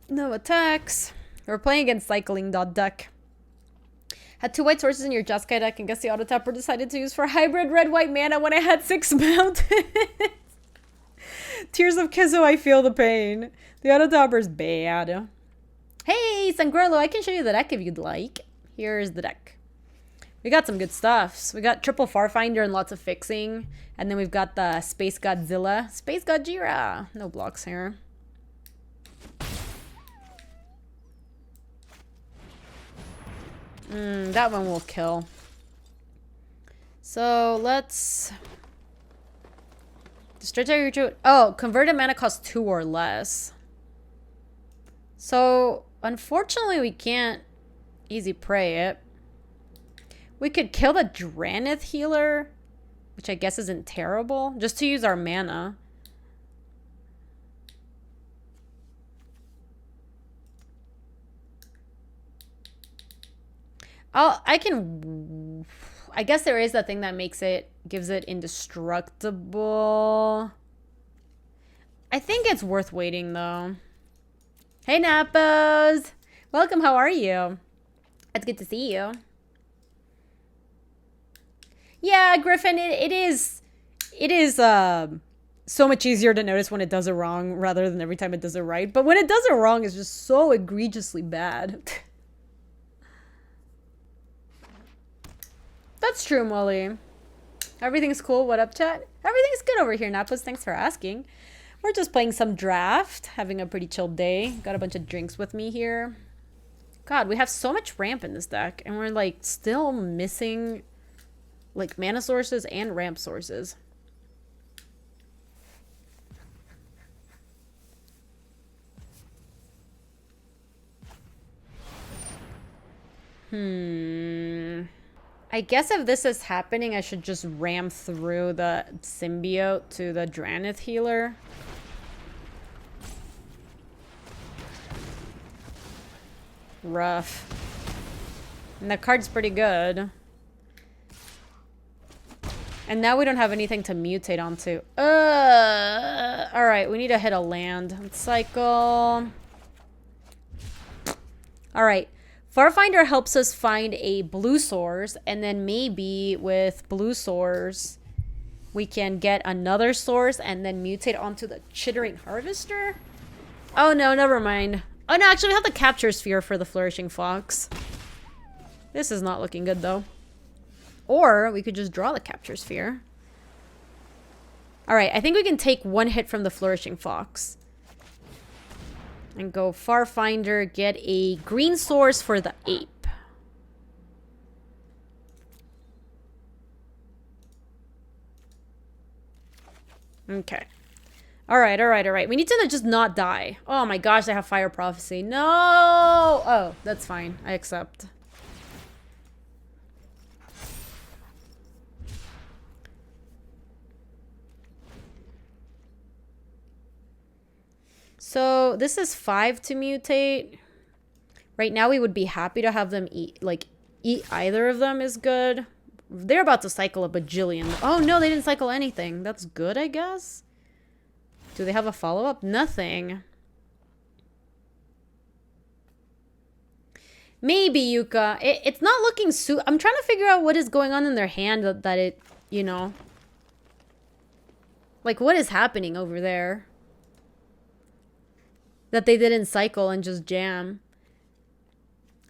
No attacks. We're playing against Cycling Deck. Had 2 white sources in your Jeskai deck and guess the auto tapper decided to use for hybrid red-white mana when I had 6 mountains. Tears of Kizo, I feel the pain. The auto tapper's bad. Hey, Sangrolo, I can show you the deck if you'd like. Here's the deck. We got some good stuff. We got triple Farfinder and lots of fixing. And then we've got the Space Godzilla. Space Godzilla. No blocks here. That one will kill. So let's destroy target recruit. Oh, converted mana costs 2 or less. So unfortunately we can't easy prey it. We could kill the Dranith healer, which I guess isn't terrible, just to use our mana. I guess there is that thing that gives it indestructible. I think it's worth waiting though. Hey Napos! Welcome, how are you? It's good to see you. Yeah, Griffin, it is so much easier to notice when it does it wrong rather than every time it does it right. But when it does it wrong, it's just so egregiously bad. That's true, Molly. Everything's cool. What up, chat? Everything's good over here, Napos. Thanks for asking. We're just playing some draft, having a pretty chill day. Got a bunch of drinks with me here. God, we have so much ramp in this deck, and we're like still missing like mana sources and ramp sources. I guess if this is happening, I should just ram through the symbiote to the Dranith healer. Rough. And the card's pretty good. And now we don't have anything to mutate onto. Alright, we need to hit a land. Let's cycle. Alright. Farfinder helps us find a blue source, and then maybe with blue source, we can get another source and then mutate onto the Chittering Harvester? Oh no, never mind. Oh no, actually we have the Capture Sphere for the Flourishing Fox. This is not looking good though. Or we could just draw the Capture Sphere. Alright, I think we can take one hit from the Flourishing Fox. And go Farfinder, get a green source for the ape. Okay. Alright. We need to just not die. Oh my gosh, I have Fire Prophecy. No! Oh, that's fine. I accept. So this is 5 to mutate. Right now we would be happy to have them eat either of them is good. They're about to cycle a bajillion. Oh no, they didn't cycle anything. That's good, I guess. Do they have a follow-up? Nothing. Maybe, Yuka. It's not looking I'm trying to figure out what is going on in their hand that it, you know. Like, what is happening over there? That they didn't cycle and just jam.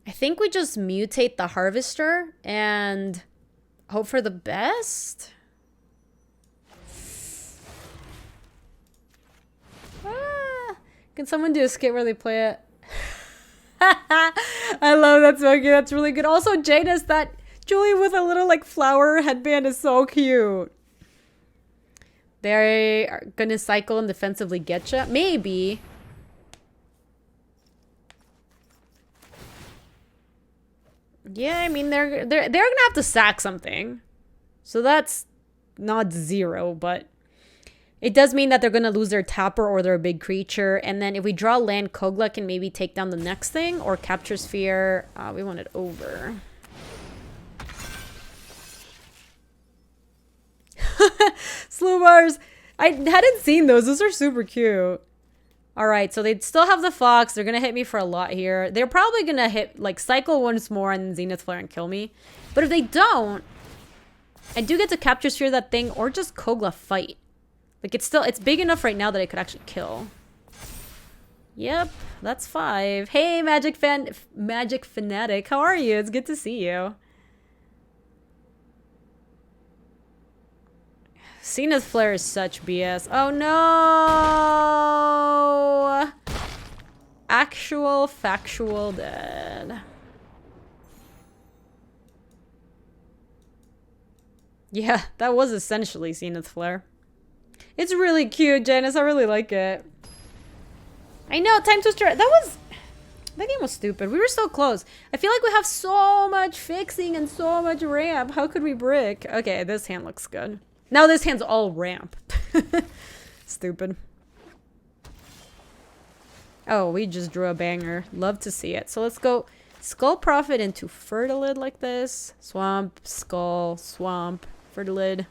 I think we just mutate the Harvester and hope for the best. Can someone do a skit where they play it? I love that, Smokey. That's really good. Also, Janus, that Julie with a little like flower headband is so cute. They are gonna cycle and defensively get you. Maybe. Yeah, I mean they're gonna have to sack something, so that's not 0, but it does mean that they're gonna lose their tapper or their big creature. And then if we draw land, Kogla can maybe take down the next thing or Capture Sphere. We want it over. Slow bars. I hadn't seen those. Those are super cute. All right, so they still have the Fox. They're going to hit me for a lot here. They're probably going to hit, like, cycle once more and then Zenith Flare and kill me. But if they don't, I do get to Capture Sphere that thing or just Kogla fight. Like, it's big enough right now that I could actually kill. Yep, that's 5. Hey, Magic Fanatic. How are you? It's good to see you. Zenith Flare is such BS. Oh no! Actual factual dead. Yeah, that was essentially Zenith Flare. It's really cute, Janice. I really like it. I know, Time Twister. That game was stupid. We were so close. I feel like we have so much fixing and so much ramp. How could we brick? Okay, this hand looks good. Now this hand's all ramp. Stupid. Oh, we just drew a banger. Love to see it. So let's go Skull Prophet into Fertilid like this. Swamp, Skull, Swamp, Fertilid.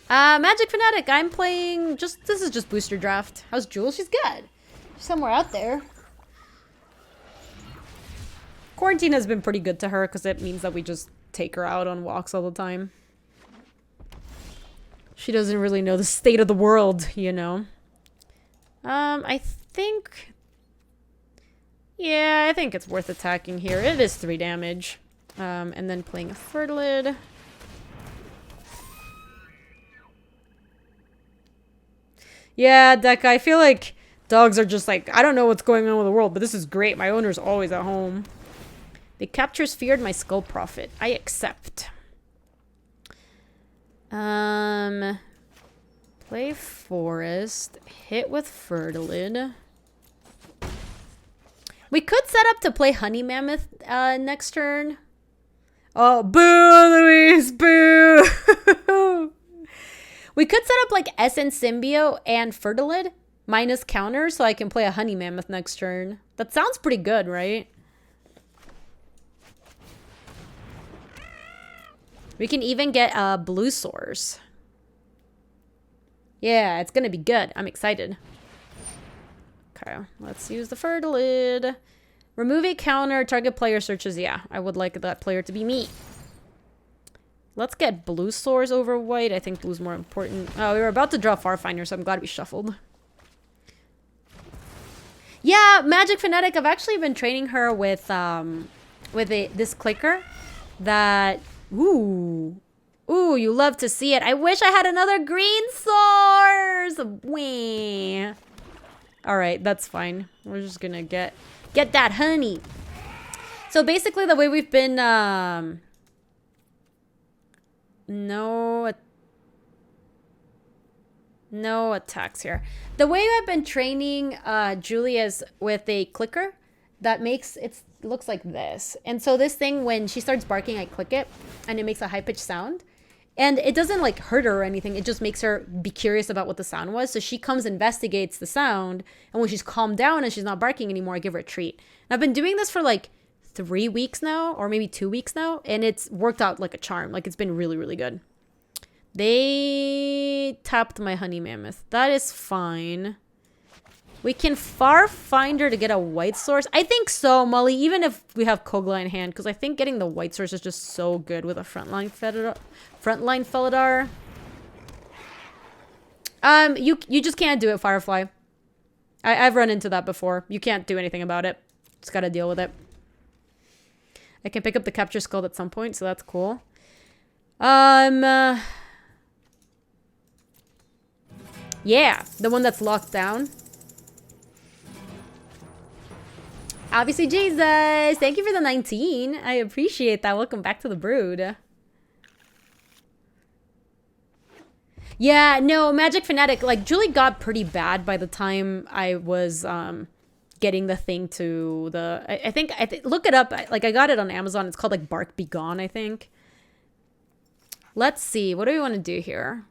Magic Fanatic, I'm playing this is just booster draft. How's Jules? She's good. She's somewhere out there. Quarantine has been pretty good to her because it means that we just take her out on walks all the time. She doesn't really know the state of the world, you know. I think... Yeah, I think it's worth attacking here. It is 3 damage. And then playing a Fertilid. Yeah, Deca, I feel like dogs are just like, I don't know what's going on with the world, but this is great. My owner's always at home. The captures feared my Skull Prophet. I accept. Play Forest. Hit with Fertilid. We could set up to play Honey Mammoth next turn. Oh, boo, Louise, boo! We could set up like Essence Symbio and Fertilid minus counter so I can play a Honey Mammoth next turn. That sounds pretty good, right? We can even get a Blue Source. Yeah, it's gonna be good. I'm excited. Okay, let's use the Fertilid. Remove a counter, target player searches. Yeah, I would like that player to be me. Let's get Blue Source over white. I think blue's more important. Oh, we were about to draw Farfinder, so I'm glad we shuffled. Yeah, Magic Fanatic. I've actually been training her with this clicker that... Ooh, you love to see it. I wish I had another green source. Wah. All right, that's fine. We're just gonna get that honey. So basically, the way we've been no attacks here. The way I've been training Julie is with a clicker that makes it looks like this. And so this thing, when she starts barking, I click it and it makes a high-pitched sound. And it doesn't like hurt her or anything. It just makes her be curious about what the sound was. So she comes, investigates the sound. And when she's calmed down and she's not barking anymore, I give her a treat. And I've been doing this for like 3 weeks now, or maybe 2 weeks now. And it's worked out like a charm. Like it's been really, really good. They tapped my Honey Mammoth. That is fine. We can Farfinder to get a white source. I think so, Molly, even if we have Kogla in hand, because I think getting the white source is just so good with a frontline Felidar. You just can't do it, Firefly. I've run into that before. You can't do anything about it. Just gotta deal with it. I can pick up the Capture Skull at some point, so that's cool. Yeah, the one that's locked down. Obviously, Jesus. Thank you for the 19. I appreciate that. Welcome back to the Brood. Yeah, no, Magic Fanatic. Like, Julie got pretty bad by the time I was getting the thing to the... I think look it up. Like, I got it on Amazon. It's called, like, Bark Be Gone, I think. Let's see. What do we want to do here?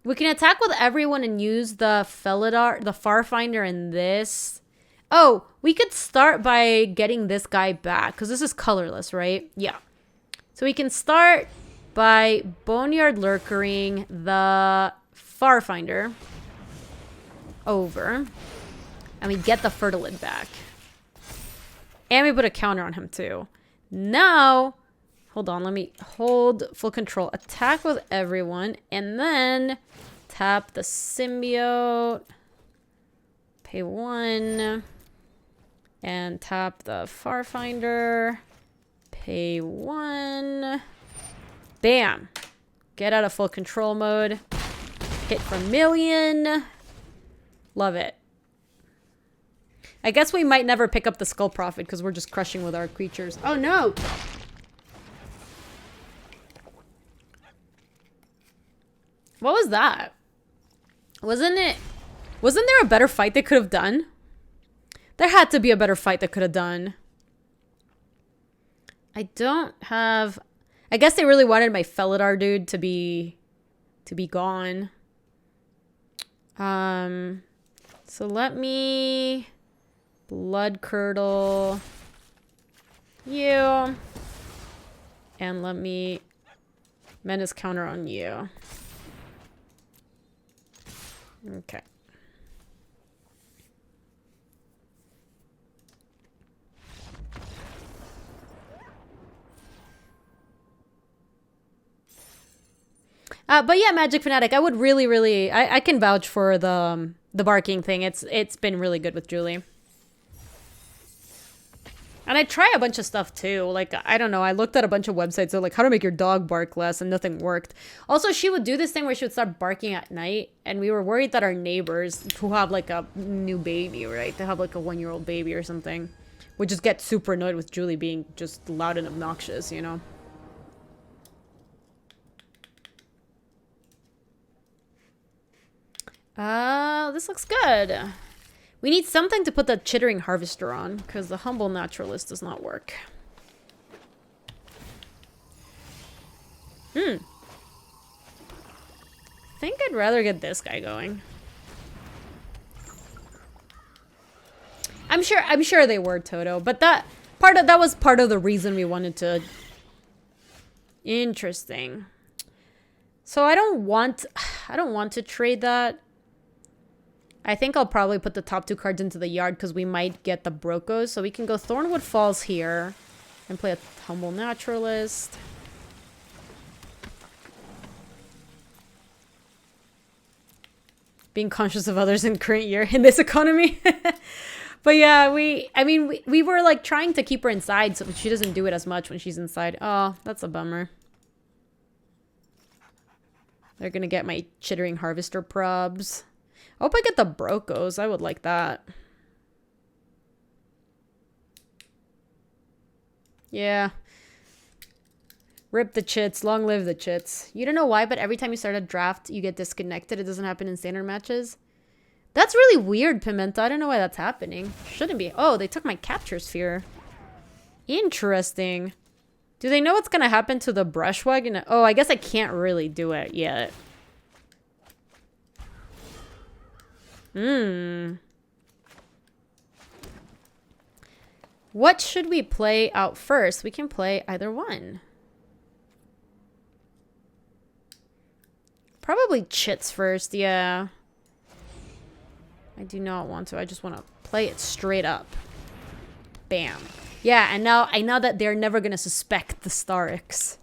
We can attack with everyone and use the Felidar, the Farfinder in this... Oh, we could start by getting this guy back, because this is colorless, right? Yeah. So we can start by Boneyard Lurkering the Farfinder over. And we get the Fertilid back. And we put a counter on him, too. Now, hold on, let me hold full control. Attack with everyone, and then tap the Symbiote. Pay 1. And tap the Farfinder. Pay 1. Bam. Get out of full control mode. Hit for million. Love it. I guess we might never pick up the Skull Prophet because we're just crushing with our creatures. Oh no! What was that? Wasn't there a better fight they could have done? There had to be a better fight they could have done. I don't have... I guess they really wanted my Felidar dude to be gone. So let me... Blood Curdle. you. And let me menace counter on you. Okay. But yeah, Magic Fanatic, I would really, I can vouch for the barking thing. It's been really good with Julie. And I try a bunch of stuff too. Like, I don't know, I looked at a bunch of websites of like how to make your dog bark less, and nothing worked. Also, she would do this thing where she would start barking at night, and we were worried that our neighbors who have like a new baby, right? They have like a 1-year-old baby or something, would just get super annoyed with Julie being just loud and obnoxious, you know? This looks good. We need something to put the Chittering Harvester on, because the Humble Naturalist does not work. I think I'd rather get this guy going. I'm sure they were, Toto, but that was part of the reason we wanted to. Interesting. So I don't want to trade that. I think I'll probably put the top 2 cards into the yard because we might get the Brokos. So we can go Thornwood Falls here and play a Humble Naturalist. Being conscious of others in current year in this economy. But yeah, we were like trying to keep her inside so she doesn't do it as much when she's inside. Oh, that's a bummer. They're going to get my Chittering Harvester probs. I hope I get the Brokos. I would like that. Yeah. Rip the chits. Long live the chits. You don't know why, but every time you start a draft, you get disconnected. It doesn't happen in standard matches. That's really weird, Pimenta. I don't know why that's happening. Shouldn't be. Oh, they took my Capture Sphere. Interesting. Do they know what's going to happen to the Brushwagon? Oh, I guess I can't really do it yet. What should we play out first? We can play either one. Probably chits first, yeah. I do not want to. I just want to play it straight up. Bam. Yeah, and now I know that they're never going to suspect the Starix.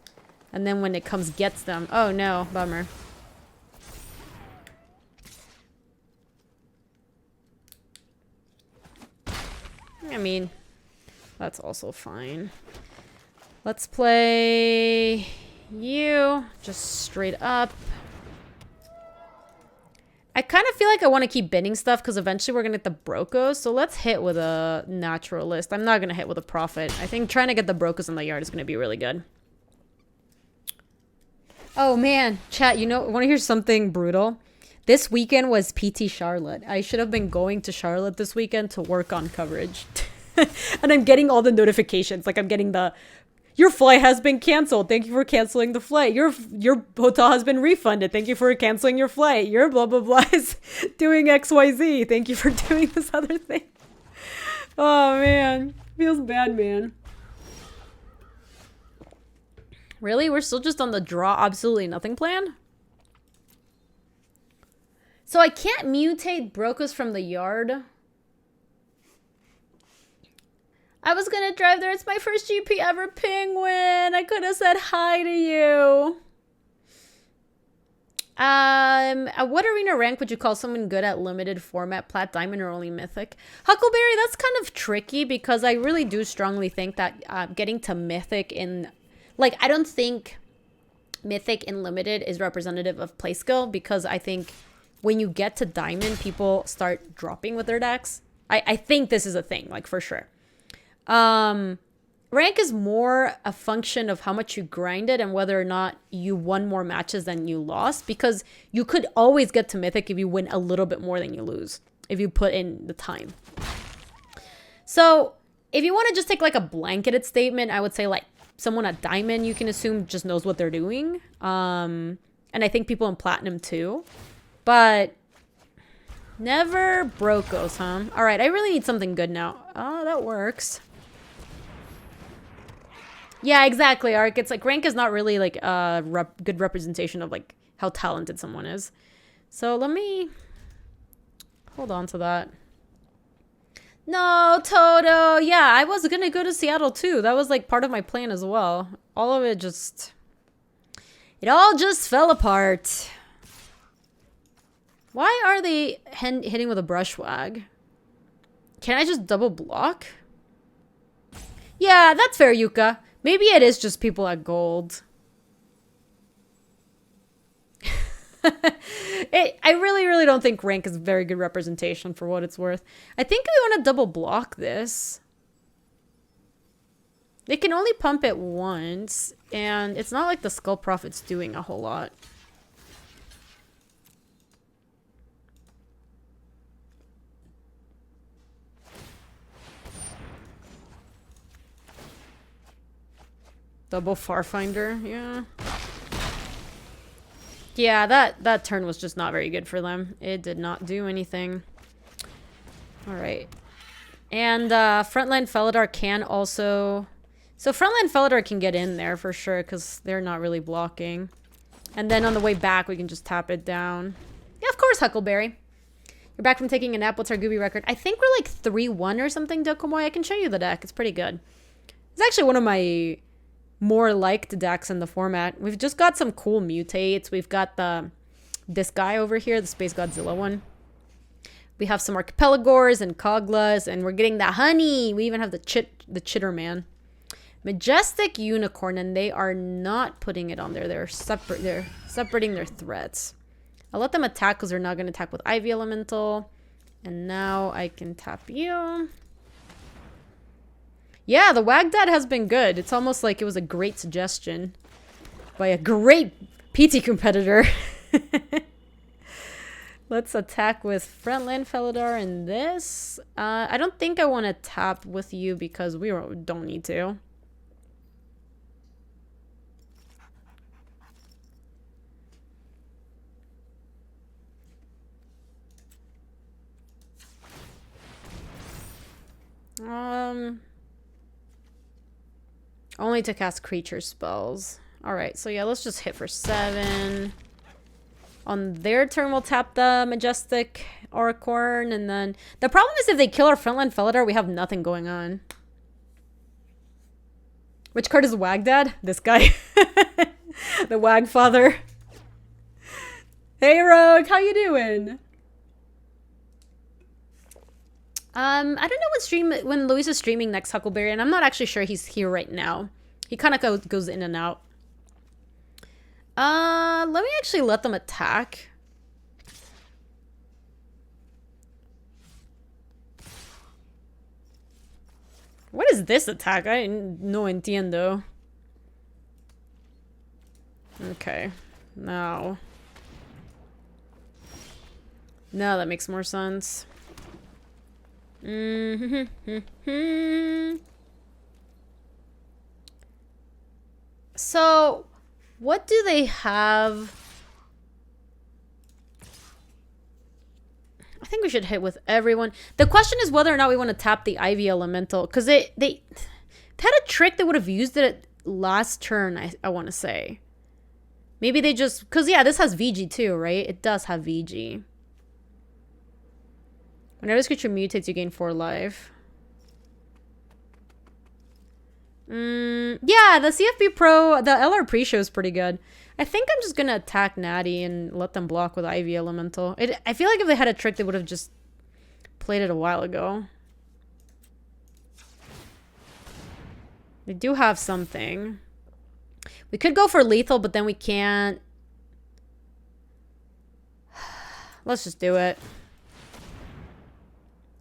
And then when it comes gets them. Oh no, bummer. I mean, that's also fine. Let's play you just straight up. I kind of feel like I want to keep binning stuff because eventually we're going to get the Brokos. So let's hit with a Naturalist. I'm not going to hit with a Prophet. I think trying to get the Brokos in the yard is going to be really good. Oh man, chat, you know, want to hear something brutal? This weekend was PT Charlotte. I should have been going to Charlotte this weekend to work on coverage. And I'm getting all the notifications. Like I'm getting the, your flight has been canceled. Thank you for canceling the flight. Your hotel has been refunded. Thank you for canceling your flight. Your blah, blah, blah is doing XYZ. Thank you for doing this other thing. Oh man, feels bad, man. Really? We're still just on the draw absolutely nothing plan? So I can't mutate Brokos from the yard. I was gonna drive there. It's my first GP ever, Penguin. I could have said hi to you. At what arena rank would you call someone good at limited format, Plat, Diamond, or only Mythic? Huckleberry, that's kind of tricky because I really do strongly think that getting to Mythic in... Like, I don't think Mythic in Limited is representative of play skill because I think when you get to Diamond, people start dropping with their decks. I think this is a thing, like, for sure. Rank is more a function of how much you grinded and whether or not you won more matches than you lost, because you could always get to Mythic if you win a little bit more than you lose, if you put in the time. So if you want to just take like a blanketed statement, I would say like someone at Diamond, you can assume just knows what they're doing. And I think people in Platinum too, but never Brokos, huh? All right, I really need something good now. Oh, that works. Yeah, exactly, Ark. It's like rank is not really like a good representation of like how talented someone is. So let me hold on to that. No, Toto. Yeah, I was gonna go to Seattle too. That was like part of my plan as well. All of it just... It all just fell apart. Why are they hitting with a brush wag? Can I just double block? Yeah, that's fair, Yuka. Maybe it is just people at gold. I really, really don't think rank is a very good representation for what it's worth. I think we want to double block this. They can only pump it once, and it's not like the Skull Prophet's doing a whole lot. Double Farfinder, yeah. Yeah, that turn was just not very good for them. It did not do anything. Alright. And Frontline Felidar can also... So Frontline Felidar can get in there for sure, because they're not really blocking. And then on the way back, we can just tap it down. Yeah, of course, Huckleberry. You're back from taking a nap. What's our Gaby record? I think we're like 3-1 or something, Dokomoy. I can show you the deck. It's pretty good. It's actually one of my more liked decks in the format. We've just got some cool mutates. We've got this guy over here, the Space Godzilla one. We have some Archipelagors and Koglas, and we're getting the honey. We even have the Chitterman. Majestic Unicorn, and they are not putting it on there. They're separating their threats. I'll let them attack because they're not going to attack with Ivy Elemental. And now I can tap you. Yeah, the Wagdad has been good. It's almost like it was a great suggestion by a great PT competitor. Let's attack with Frontline Felidar and this. I don't think I want to tap with you because we don't need to. Only to cast creature spells. Alright, so yeah, let's just hit for 7. On their turn, we'll tap the Majestic Auricorn, and then... The problem is if they kill our Frontline Felidar, we have nothing going on. Which card is Wagdad? This guy. The Wagfather. Hey, Rogue, how you doing? I don't know when Luis is streaming next, Huckleberry, and I'm not actually sure he's here right now. He kind of goes in and out. Let me actually let them attack. What is this attack? I no entiendo. Okay. Now that makes more sense. So, what do they have? I think we should hit with everyone. The question is whether or not we want to tap the Ivy Elemental. Because they had a trick that would have used it last turn, I want to say. Maybe they just... Because, yeah, this has VG too, right? It does have VG. Whenever this creature mutates, you gain 4 life. Yeah, the CFB Pro, the LR pre-show is pretty good. I think I'm just going to attack Natty and let them block with Ivy Elemental. I feel like if they had a trick, they would have just played it a while ago. They do have something. We could go for lethal, but then we can't. Let's just do it.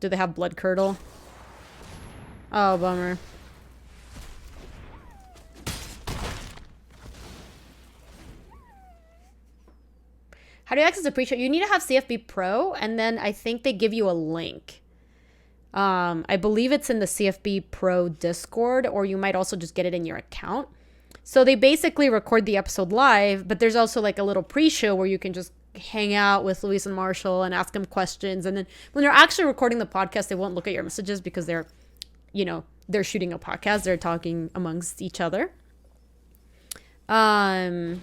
Do they have Blood Curdle? Oh, bummer. How do you access the pre-show? You need to have CFB Pro, and then I think they give you a link. I believe it's in the CFB Pro Discord, or you might also just get it in your account. So they basically record the episode live, but there's also like a little pre-show where you can just hang out with Luis and Marshall and ask them questions. And then when they're actually recording the podcast, they won't look at your messages because they're, you know, they're shooting a podcast. They're talking amongst each other. Any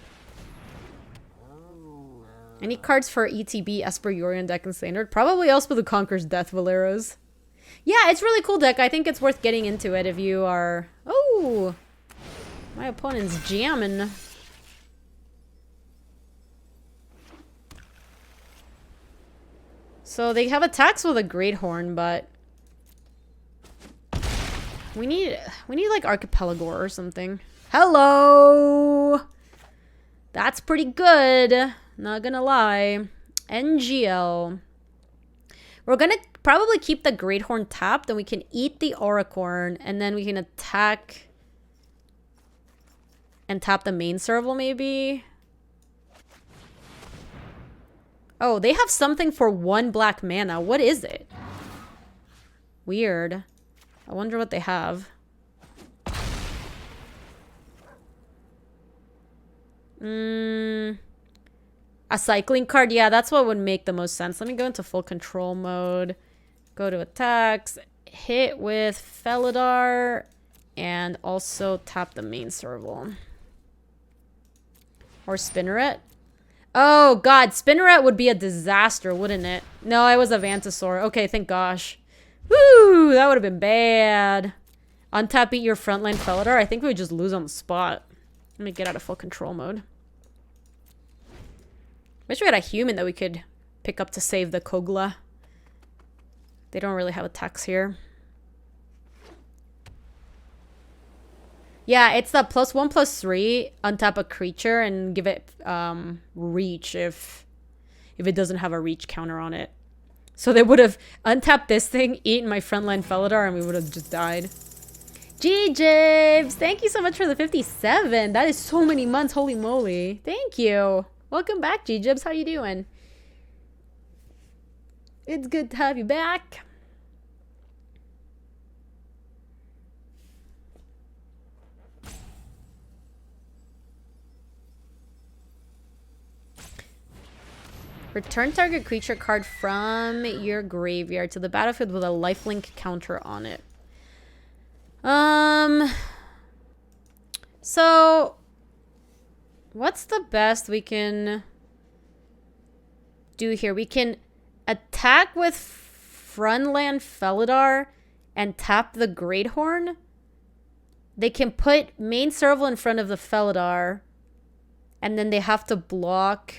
cards for ETB, Esper, Yorion deck and Standard? Probably Elspeth who Conquers Death Valeros. Yeah, it's really cool deck. I think it's worth getting into it if you are... Oh! My opponent's jamming. So they have attacks with a Great Horn, but... We need like Archipelago or something. Hello! That's pretty good. Not gonna lie. NGL. We're gonna probably keep the Great Horn tapped, and we can eat the Auricorn, and then we can attack and tap the main serval maybe. Oh, they have something for 1 black mana. What is it? Weird. I wonder what they have. A cycling card? Yeah, that's what would make the most sense. Let me go into full control mode. Go to attacks. Hit with Felidar. And also tap the main serval. Or Spinneret. Oh, God. Spinneret would be a disaster, wouldn't it? No, I was a Vantasaur. Okay, thank gosh. Woo! That would have been bad. Untap, beat your frontline Felidar. I think we would just lose on the spot. Let me get out of full control mode. Wish we had a human that we could pick up to save the Kogla. They don't really have attacks here. Yeah, it's the +1/+3. Untap a creature and give it reach if it doesn't have a reach counter on it. So they would have untapped this thing, eaten my frontline Felidar, and we would have just died. G-Jibs! Thank you so much for the 57. That is so many months. Holy moly. Thank you. Welcome back, G-Jibs. How you doing? It's good to have you back. Return target creature card from your graveyard to the battlefield with a lifelink counter on it. So what's the best we can do here? We can attack with Frontland Felidar and tap the Great Horn. They can put main serval in front of the Felidar, and then they have to block.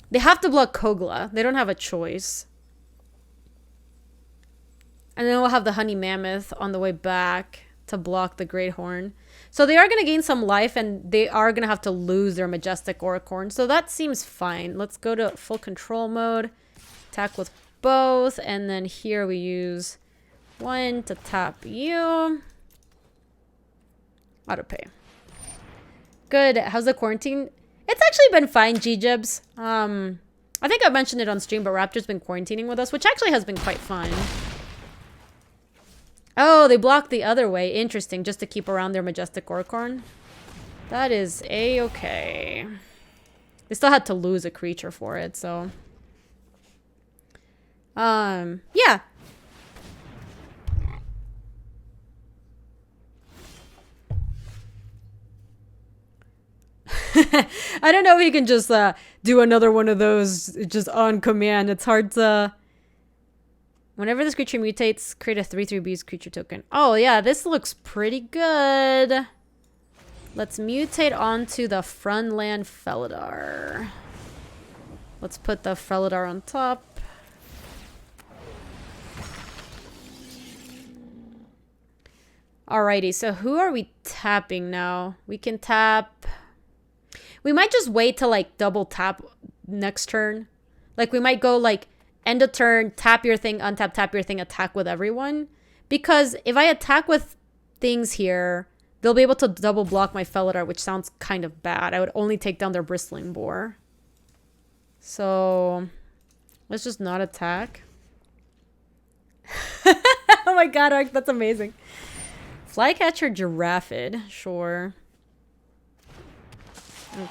They have to block Kogla. They don't have a choice. And then we'll have the Honey Mammoth on the way back to block the Great Horn. So they are going to gain some life, and they are going to have to lose their Majestic Auricorn. So that seems fine. Let's go to full control mode. Attack with both. And then here we use 1 to tap you. Autopay. Good. How's the quarantine? It's actually been fine, G-Jibs. I think I mentioned it on stream, but Raptor's been quarantining with us, which actually has been quite fun. Oh, they blocked the other way. Interesting, just to keep around their Majestic Auricorn. That is A-okay. They still had to lose a creature for it, so... yeah. I don't know if you can just do another one of those just on command. It's hard to... Whenever this creature mutates, create a 3/3 beast creature token. Oh, yeah, this looks pretty good. Let's mutate onto the Frontland Felidar. Let's put the Felidar on top. Alrighty, so who are we tapping now? We can tap... We might just wait to, like, double tap next turn. Like, we might go, like, end of turn, tap your thing, untap, tap your thing, attack with everyone. Because if I attack with things here, they'll be able to double block my Felidar, which sounds kind of bad. I would only take down their Bristling Boar. So, let's just not attack. Oh my god, Ark, that's amazing. Flycatcher Giraffid, sure.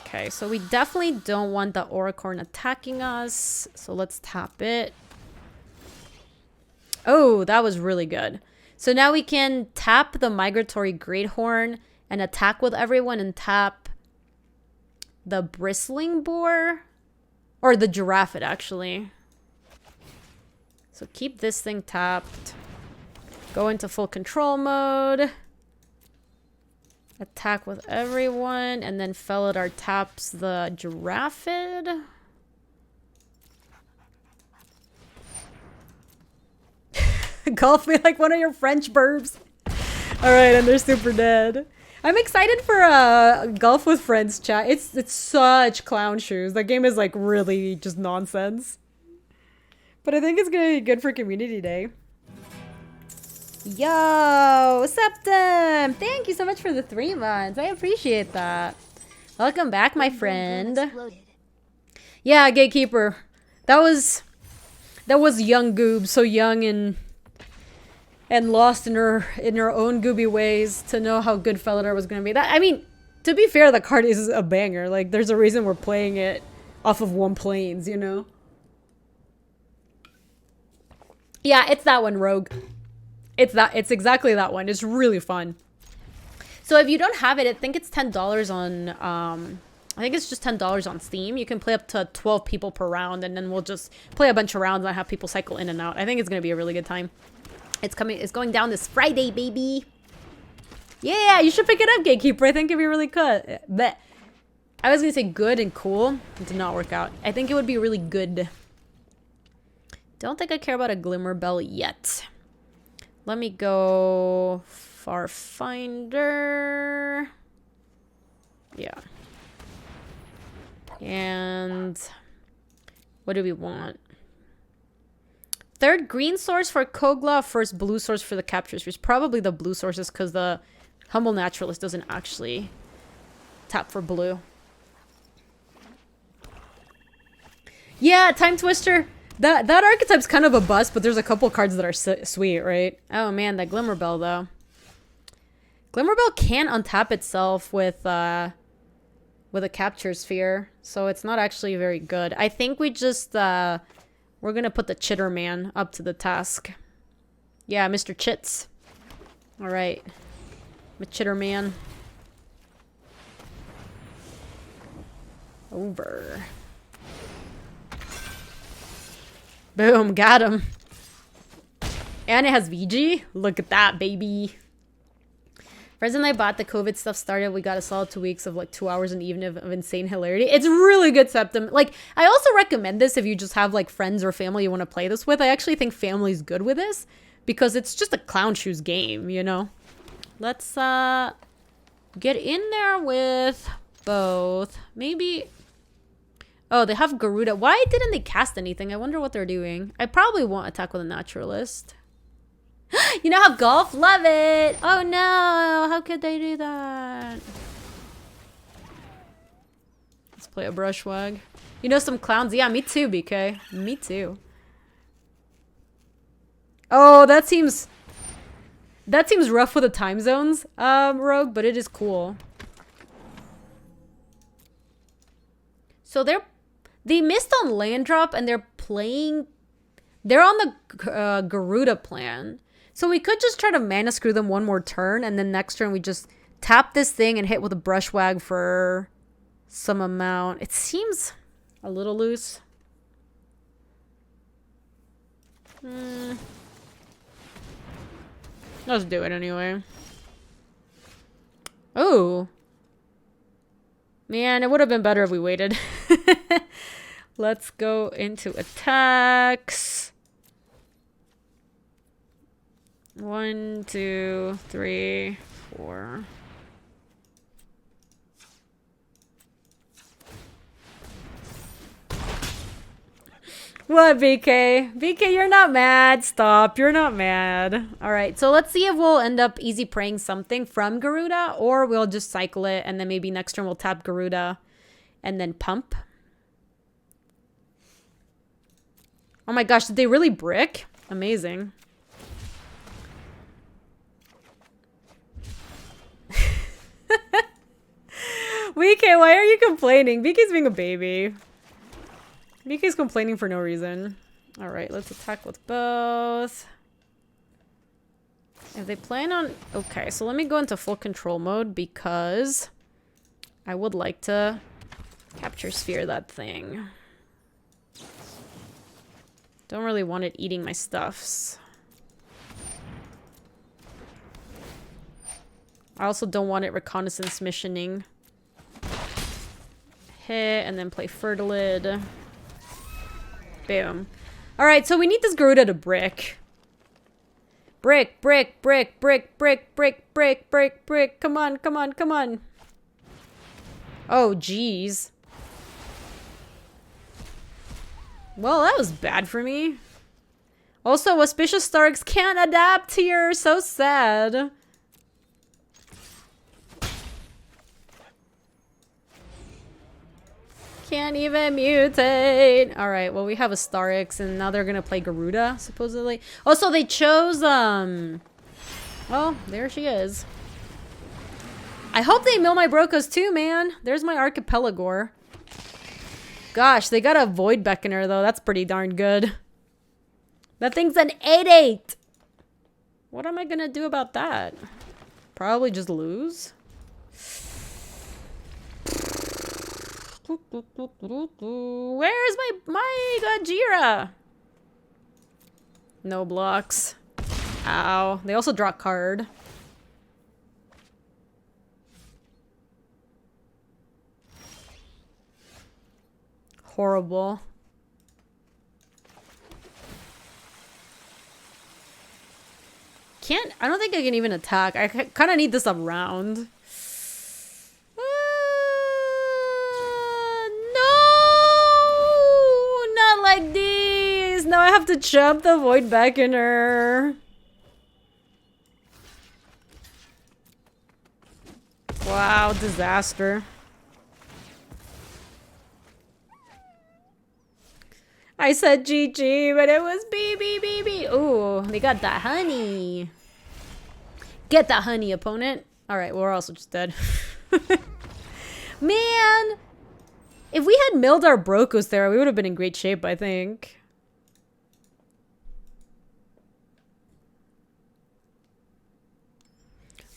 Okay, so we definitely don't want the Auricorn attacking us. So let's tap it. Oh, that was really good. So now we can tap the Migratory Greathorn and attack with everyone and tap the Bristling Boar. Or the Giraffe, actually. So keep this thing tapped. Go into full control mode. Attack with everyone. And then Felidar taps the Giraffe. Golf me like one of your French burbs. Alright, and they're super dead. I'm excited for Golf with Friends chat. It's such clown shoes. That game is like really just nonsense. But I think it's gonna be good for community day. Yo, Septum! Thank you so much for the 3 months. I appreciate that. Welcome back, my friend. Yeah, Gatekeeper. That was young Goob, so young and lost in her own gooby ways to know how good Felidar was gonna be. That, I mean, to be fair, the card is a banger. Like, there's a reason we're playing it off of 1 planes, you know? Yeah, it's that one, Rogue. It's exactly that one. It's really fun. So if you don't have it, I think it's $10 on I think it's just $10 on Steam. You can play up to 12 people per round, and then we'll just play a bunch of rounds and have people cycle in and out. I think it's gonna be a really good time. It's going down this Friday, baby. Yeah, you should pick it up, Gatekeeper. I think it'd be really cool. But I was gonna say good and cool. It did not work out. I think it would be really good. Don't think I care about a Glimmer Bell yet. Let me go Farfinder. Yeah. And what do we want? 3rd green source for Kogla, 1st blue source for the capture series. Probably the blue sources because the Humble Naturalist doesn't actually tap for blue. Yeah, Time Twister. That archetype's kind of a bust, but there's a couple cards that are sweet, right? Oh man, that Glimmer Bell though. Glimmer Bell can untap itself with a capture sphere, so it's not actually very good. I think we just we're gonna put the Chitter Man up to the task. Yeah, Mr. Chits. All right, the Chitter Man. Over. Boom, got him. And it has VG. Look at that, baby. Friends and I bought the COVID stuff started. We got a solid 2 weeks of like 2 hours an evening of insane hilarity. It's really good, Septum. Like, I also recommend this if you just have like friends or family you want to play this with. I actually think family's good with this because it's just a clown shoes game, you know? Let's get in there with both. Maybe... Oh, they have Garuda. Why didn't they cast anything? I wonder what they're doing. I probably won't attack with a Naturalist. You know how Golf? Love it! Oh no! How could they do that? Let's play a Brushwag. You know some clowns? Yeah, me too, BK. Me too. Oh, that seems rough with the time zones, Rogue, but it is cool. So they missed on land drop and they're on the Garuda plan. So we could just try to mana screw them one more turn, and then next turn we just tap this thing and hit with a Brushwag for some amount. It seems a little loose. Let's do it anyway. Oh. Man, it would have been better if we waited. Let's go into attacks. 1, 2, 3, 4. What, BK? BK, you're not mad. Stop. You're not mad. All right. So let's see if we'll end up easy praying something from Garuda, or we'll just cycle it and then maybe next turn we'll tap Garuda and then pump. Oh my gosh, did they really brick? Amazing. BK, why are you complaining? BK's being a baby. BK's complaining for no reason. All right, let's attack with both. If they plan on... Okay, so let me go into full control mode because I would like to capture sphere that thing. Don't really want it eating my stuffs. I also don't want it reconnaissance missioning. Hit and then play Fertilid. Boom. Alright, so we need this Garuda to brick. Brick, brick, brick, brick, brick, brick, brick, brick, brick. Come on, come on, come on. Oh, jeez. Well, that was bad for me. Also, Auspicious Starks can't adapt here. So sad. Can't even mutate. Alright, well, we have a Starix, and now they're gonna play Garuda, supposedly. Also, they chose, oh, there she is. I hope they mill my Brokos too, man. There's my Archipelagore. Gosh, they got a Void Beckoner, though. That's pretty darn good. That thing's an 8/8. What am I gonna do about that? Probably just lose. Where's my Gajira? No blocks. Ow. They also draw a card. Horrible. I don't think I can even attack. I kind of need this around. Like these. Now I have to chop the Void Beckoner. Wow, disaster. I said GG, but it was BBBB. Ooh, they got that honey. Get that honey, opponent. Alright, well, we're also just dead. Man! If we had milled our Brokos there, we would have been in great shape, I think.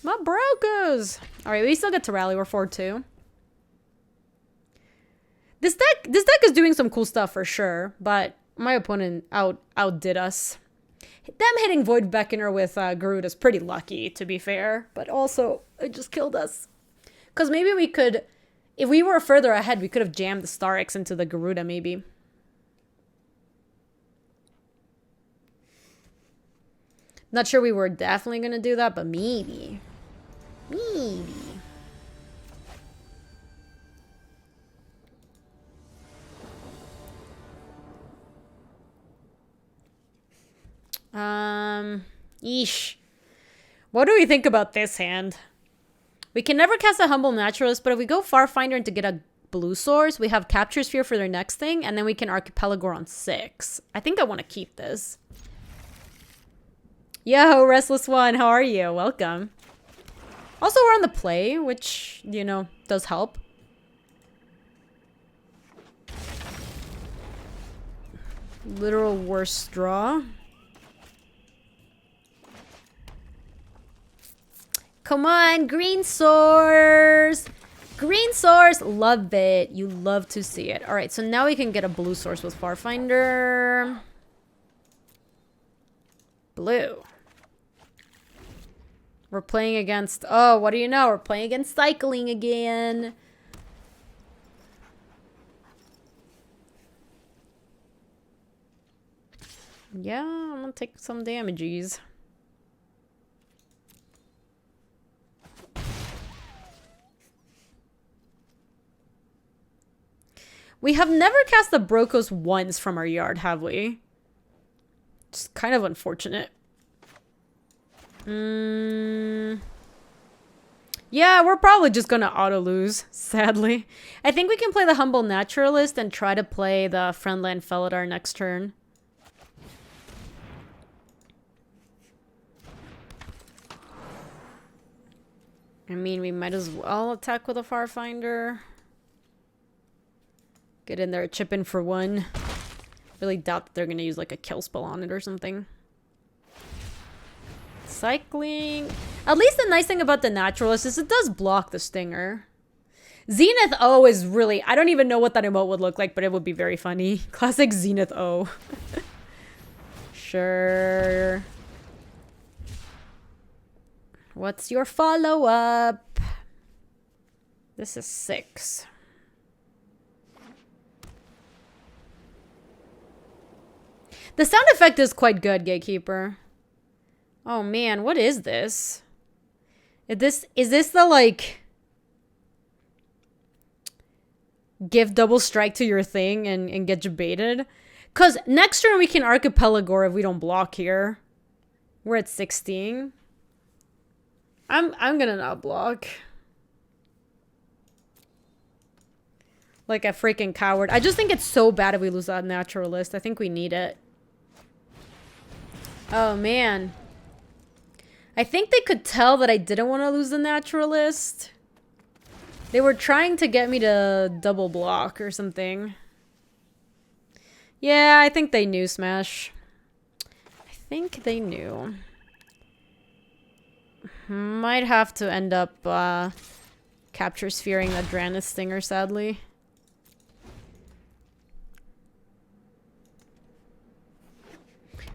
My Brokos! Alright, we still get to rally. We're 4-2. This deck is doing some cool stuff for sure, but my opponent outdid us. Them hitting Void Beckoner with Garuda is pretty lucky, to be fair, but also it just killed us. Because maybe we could... If we were further ahead, we could have jammed the Starix into the Garuda, maybe. Not sure we were definitely going to do that, but maybe. Maybe. Yeesh. What do we think about this hand? We can never cast a Humble Naturalist, but if we go Farfinder to get a blue source, we have Capture Sphere for their next thing, and then we can Archipelagore on 6. I think I want to keep this. Yo, Restless One, how are you? Welcome. Also, we're on the play, which, you know, does help. Literal worst draw. Come on, green source. Green source, love it. You love to see it. All right, so now we can get a blue source with Farfinder. Blue. We're playing against, oh, what do you know? We're playing against cycling again. Yeah, I'm gonna take some damages. We have never cast the Brokos once from our yard, have we? Just kind of unfortunate. Yeah, we're probably just gonna auto-lose, sadly. I think we can play the Humble Naturalist and try to play the Friendland Felidar next turn. I mean, we might as well attack with a Farfinder. Get in there, chip in for 1. Really doubt that they're gonna use like a kill spell on it or something. Cycling. At least the nice thing about the Naturalist is it does block the Stinger. Zenith O is really... I don't even know what that emote would look like, but it would be very funny. Classic Zenith O. Sure. What's your follow-up? This is 6. The sound effect is quite good, Gatekeeper. Oh man, what is this? Is this the like give double strike to your thing and get you baited? Cause next turn we can Archipelago if we don't block here. We're at 16. I'm gonna not block. Like a freaking coward. I just think it's so bad if we lose that Naturalist. I think we need it. Oh man. I think they could tell that I didn't want to lose the Naturalist. They were trying to get me to double block or something. Yeah, I think they knew, Smash. I think they knew. Might have to end up capture sphering that Dranis Stinger, sadly.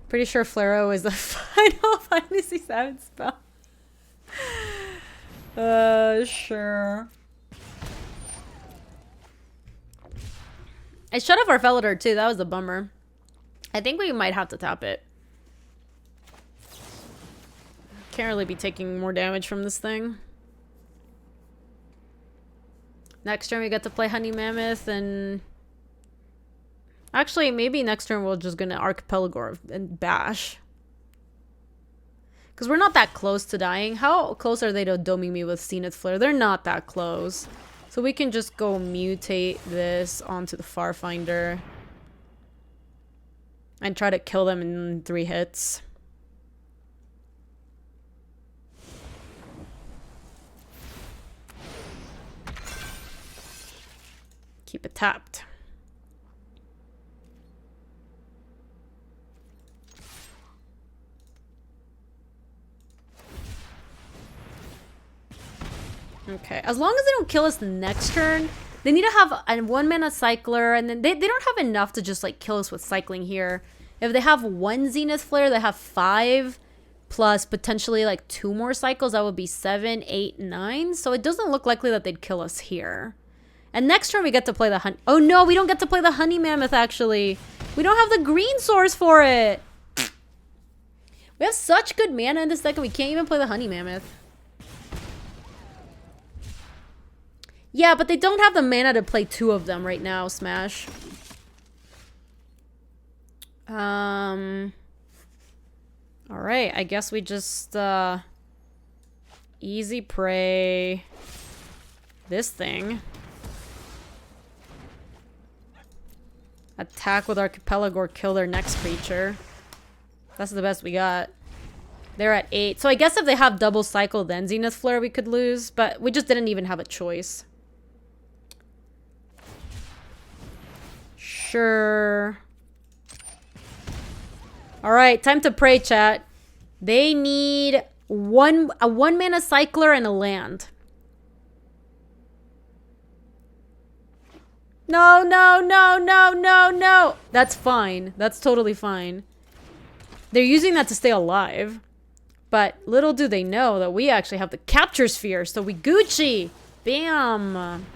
Pretty sure Flaro is the final Fantasy 7 spell. Sure. I shut off our Felidar too. That was a bummer. I think we might have to tap it. Can't really be taking more damage from this thing. Next turn we get to play Honey Mammoth and... Actually, maybe next turn we're just gonna Archipelago and bash. Because we're not that close to dying. How close are they to doming me with Zenith Flare? They're not that close. So we can just go mutate this onto the Farfinder. And try to kill them in 3 hits. Keep it tapped. Okay, as long as they don't kill us the next turn, they need to have a 1-mana cycler, and then they don't have enough to just like kill us with cycling here. If they have 1 Zenith Flare, they have 5, plus potentially like 2 more cycles, that would be 7, 8, 9. So it doesn't look likely that they'd kill us here. And next turn we get to play the Oh no, we don't get to play the Honey Mammoth actually. We don't have the green source for it. We have such good mana in this deck and we can't even play the Honey Mammoth. Yeah, but they don't have the mana to play 2 of them right now, Smash. Alright, I guess we just, easy prey this thing. Attack with Archipelago, kill their next creature. That's the best we got. They're at 8. So I guess if they have double cycle, then Zenith Flare we could lose. But we just didn't even have a choice. Sure. Alright, time to pray, chat. They need a 1-mana cycler and a land. No, no, no, no, no, no. That's fine. That's totally fine. They're using that to stay alive. But little do they know that we actually have the capture sphere. So we Gucci. Bam.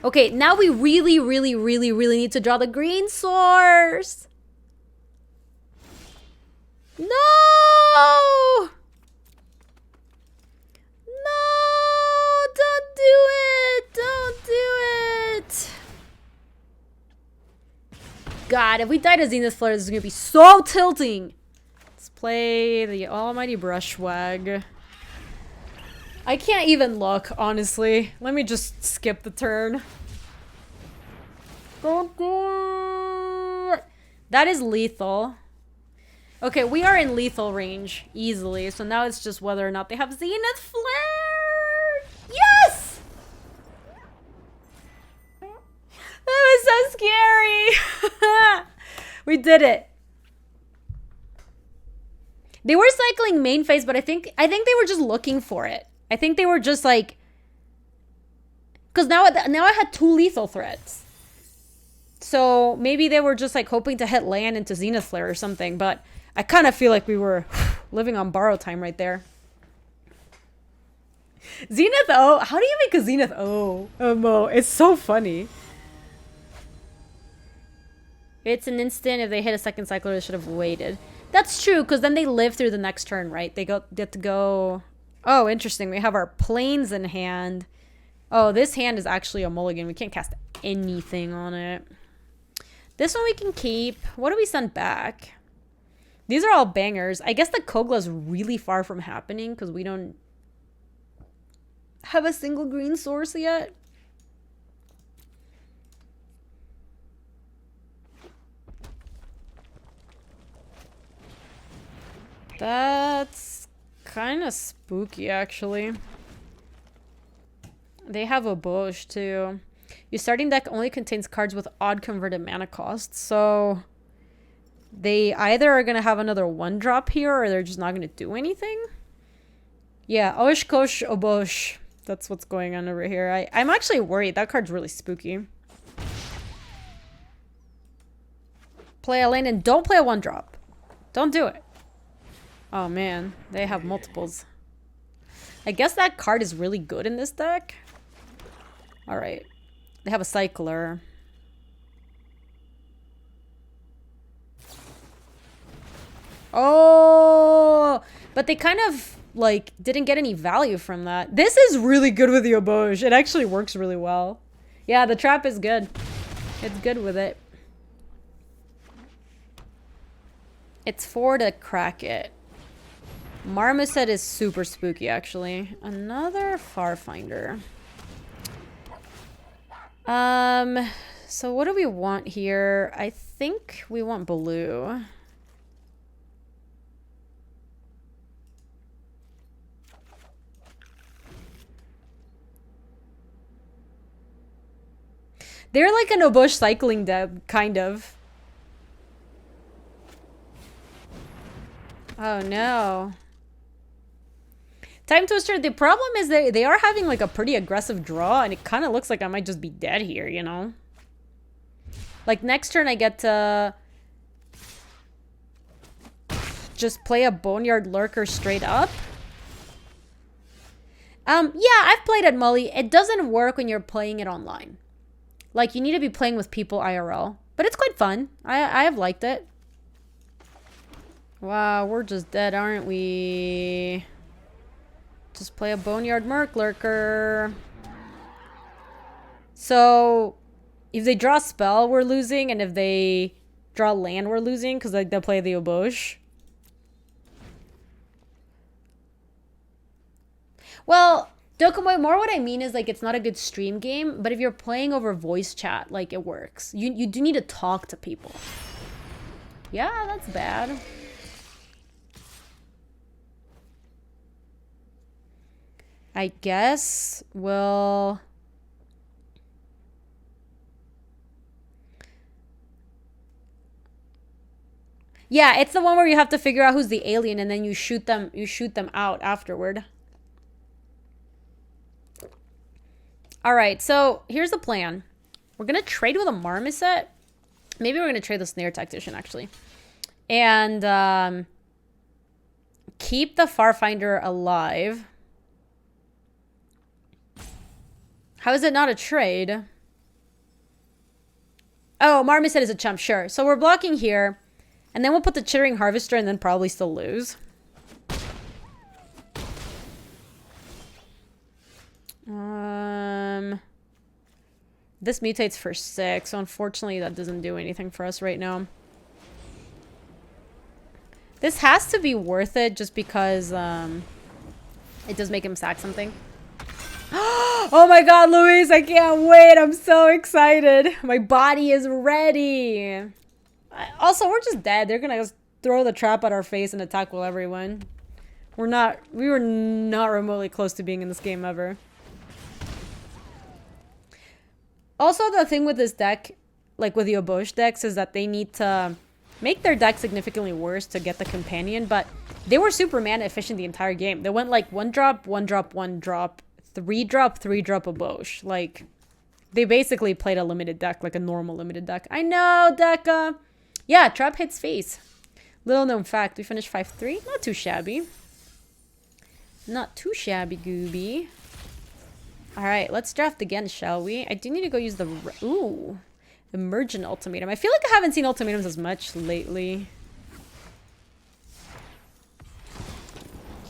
Okay, now we really, really, really, really need to draw the green source. No! No! Don't do it! Don't do it! God, if we die to Zenith Flare, this is gonna be so tilting. Let's play the almighty Brushwag. I can't even look, honestly. Let me just skip the turn. Don't do it! That is lethal. Okay, we are in lethal range, easily. So now it's just whether or not they have Zenith Flare! Yes! That was so scary! We did it. They were cycling main phase, but I think they were just looking for it. I think they were just like, because now I had 2 lethal threats. So maybe they were just like hoping to hit land into Zenith Flare or something. But I kind of feel like we were living on borrowed time right there. Zenith O? How do you make a Zenith O? Mo, it's so funny. It's an instant. If they hit a second cycler, they should have waited. That's true, because then they live through the next turn, right? They get to go... Oh, interesting. We have our planes in hand. Oh, this hand is actually a mulligan. We can't cast anything on it. This one we can keep. What do we send back? These are all bangers. I guess the Kogla's really far from happening, because we don't have a single green source yet. That's kind of spooky, actually. They have a bush, too. Your starting deck only contains cards with odd converted mana costs, so they either are going to have another 1-drop here, or they're just not going to do anything. Yeah, Oshkosh Obosh. That's what's going on over here. I'm actually worried. That card's really spooky. Play a lane and don't play a 1-drop. Don't do it. Oh man, they have multiples. I guess that card is really good in this deck. Alright. They have a cycler. Oh! But they kind of, like, didn't get any value from that. This is really good with the Oboge. It actually works really well. Yeah, the trap is good. It's good with it. It's 4 to crack it. Marmoset is super spooky, actually. Another Farfinder. So what do we want here? I think we want blue. They're like an Obosh cycling deck, kind of. Oh no. Time Twister, the problem is they are having like a pretty aggressive draw, and it kind of looks like I might just be dead here, you know? Like next turn I get to just play a Boneyard Lurker straight up. Yeah, I've played it, Mully. It doesn't work when you're playing it online. Like, you need to be playing with people IRL. But it's quite fun. I have liked it. Wow, we're just dead, aren't we? Just play a Boneyard Merc Lurker. So, if they draw a spell, we're losing. And if they draw land, we're losing. Because like, they'll play the Obosh. Well, Dokumoy, more what I mean is like it's not a good stream game. But if you're playing over voice chat, like it works. You do need to talk to people. Yeah, that's bad. I guess we'll... Yeah, it's the one where you have to figure out who's the alien and then you shoot them out afterward. Alright, so here's the plan. We're gonna trade with a Marmoset. Maybe we're gonna trade the Snare Tactician, actually. And keep the Farfinder alive. How is it not a trade? Oh, Marmoset is a chump, sure. So we're blocking here. And then we'll put the Chittering Harvester and then probably still lose. This mutates for 6. So unfortunately, that doesn't do anything for us right now. This has to be worth it just because it does make him sack something. Oh my god, Luis, I can't wait. I'm so excited. My body is ready. Also, we're just dead. They're gonna just throw the trap at our face and attack with everyone. We were not remotely close to being in this game ever. Also, the thing with this deck, like with the Obosh decks, is that they need to make their deck significantly worse to get the companion, but They were super mana efficient the entire game. They went like 1 drop, 1 drop, 1 drop, 3 drop, 3 drop a Bosch. Like, they basically played a limited deck, like a normal limited deck. I know, Deca. Yeah, trap hits face. Little known fact, we finished 5-3. Not too shabby. Not too shabby, Gaby. Alright, let's draft again, shall we? I do need to go use the... Ooh. Emergent Ultimatum. I feel like I haven't seen ultimatums as much lately.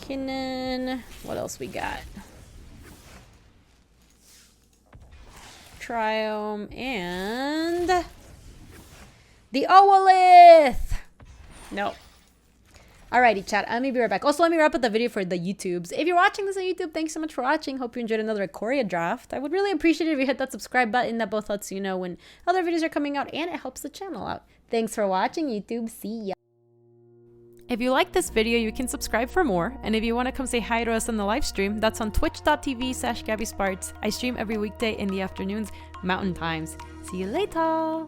Kinnan. What else we got? Triome. And... the Owlith! No. Alrighty, chat. Let me be right back. Also, let me wrap up the video for the YouTubes. If you're watching this on YouTube, thanks so much for watching. Hope you enjoyed another Ikoria draft. I would really appreciate it if you hit that subscribe button. That both lets you know when other videos are coming out, and it helps the channel out. Thanks for watching, YouTube. See ya. If you like this video, you can subscribe for more. And if you want to come say hi to us on the live stream, that's on twitch.tv/GabySpartz. I stream every weekday in the afternoons, Mountain Times. See you later.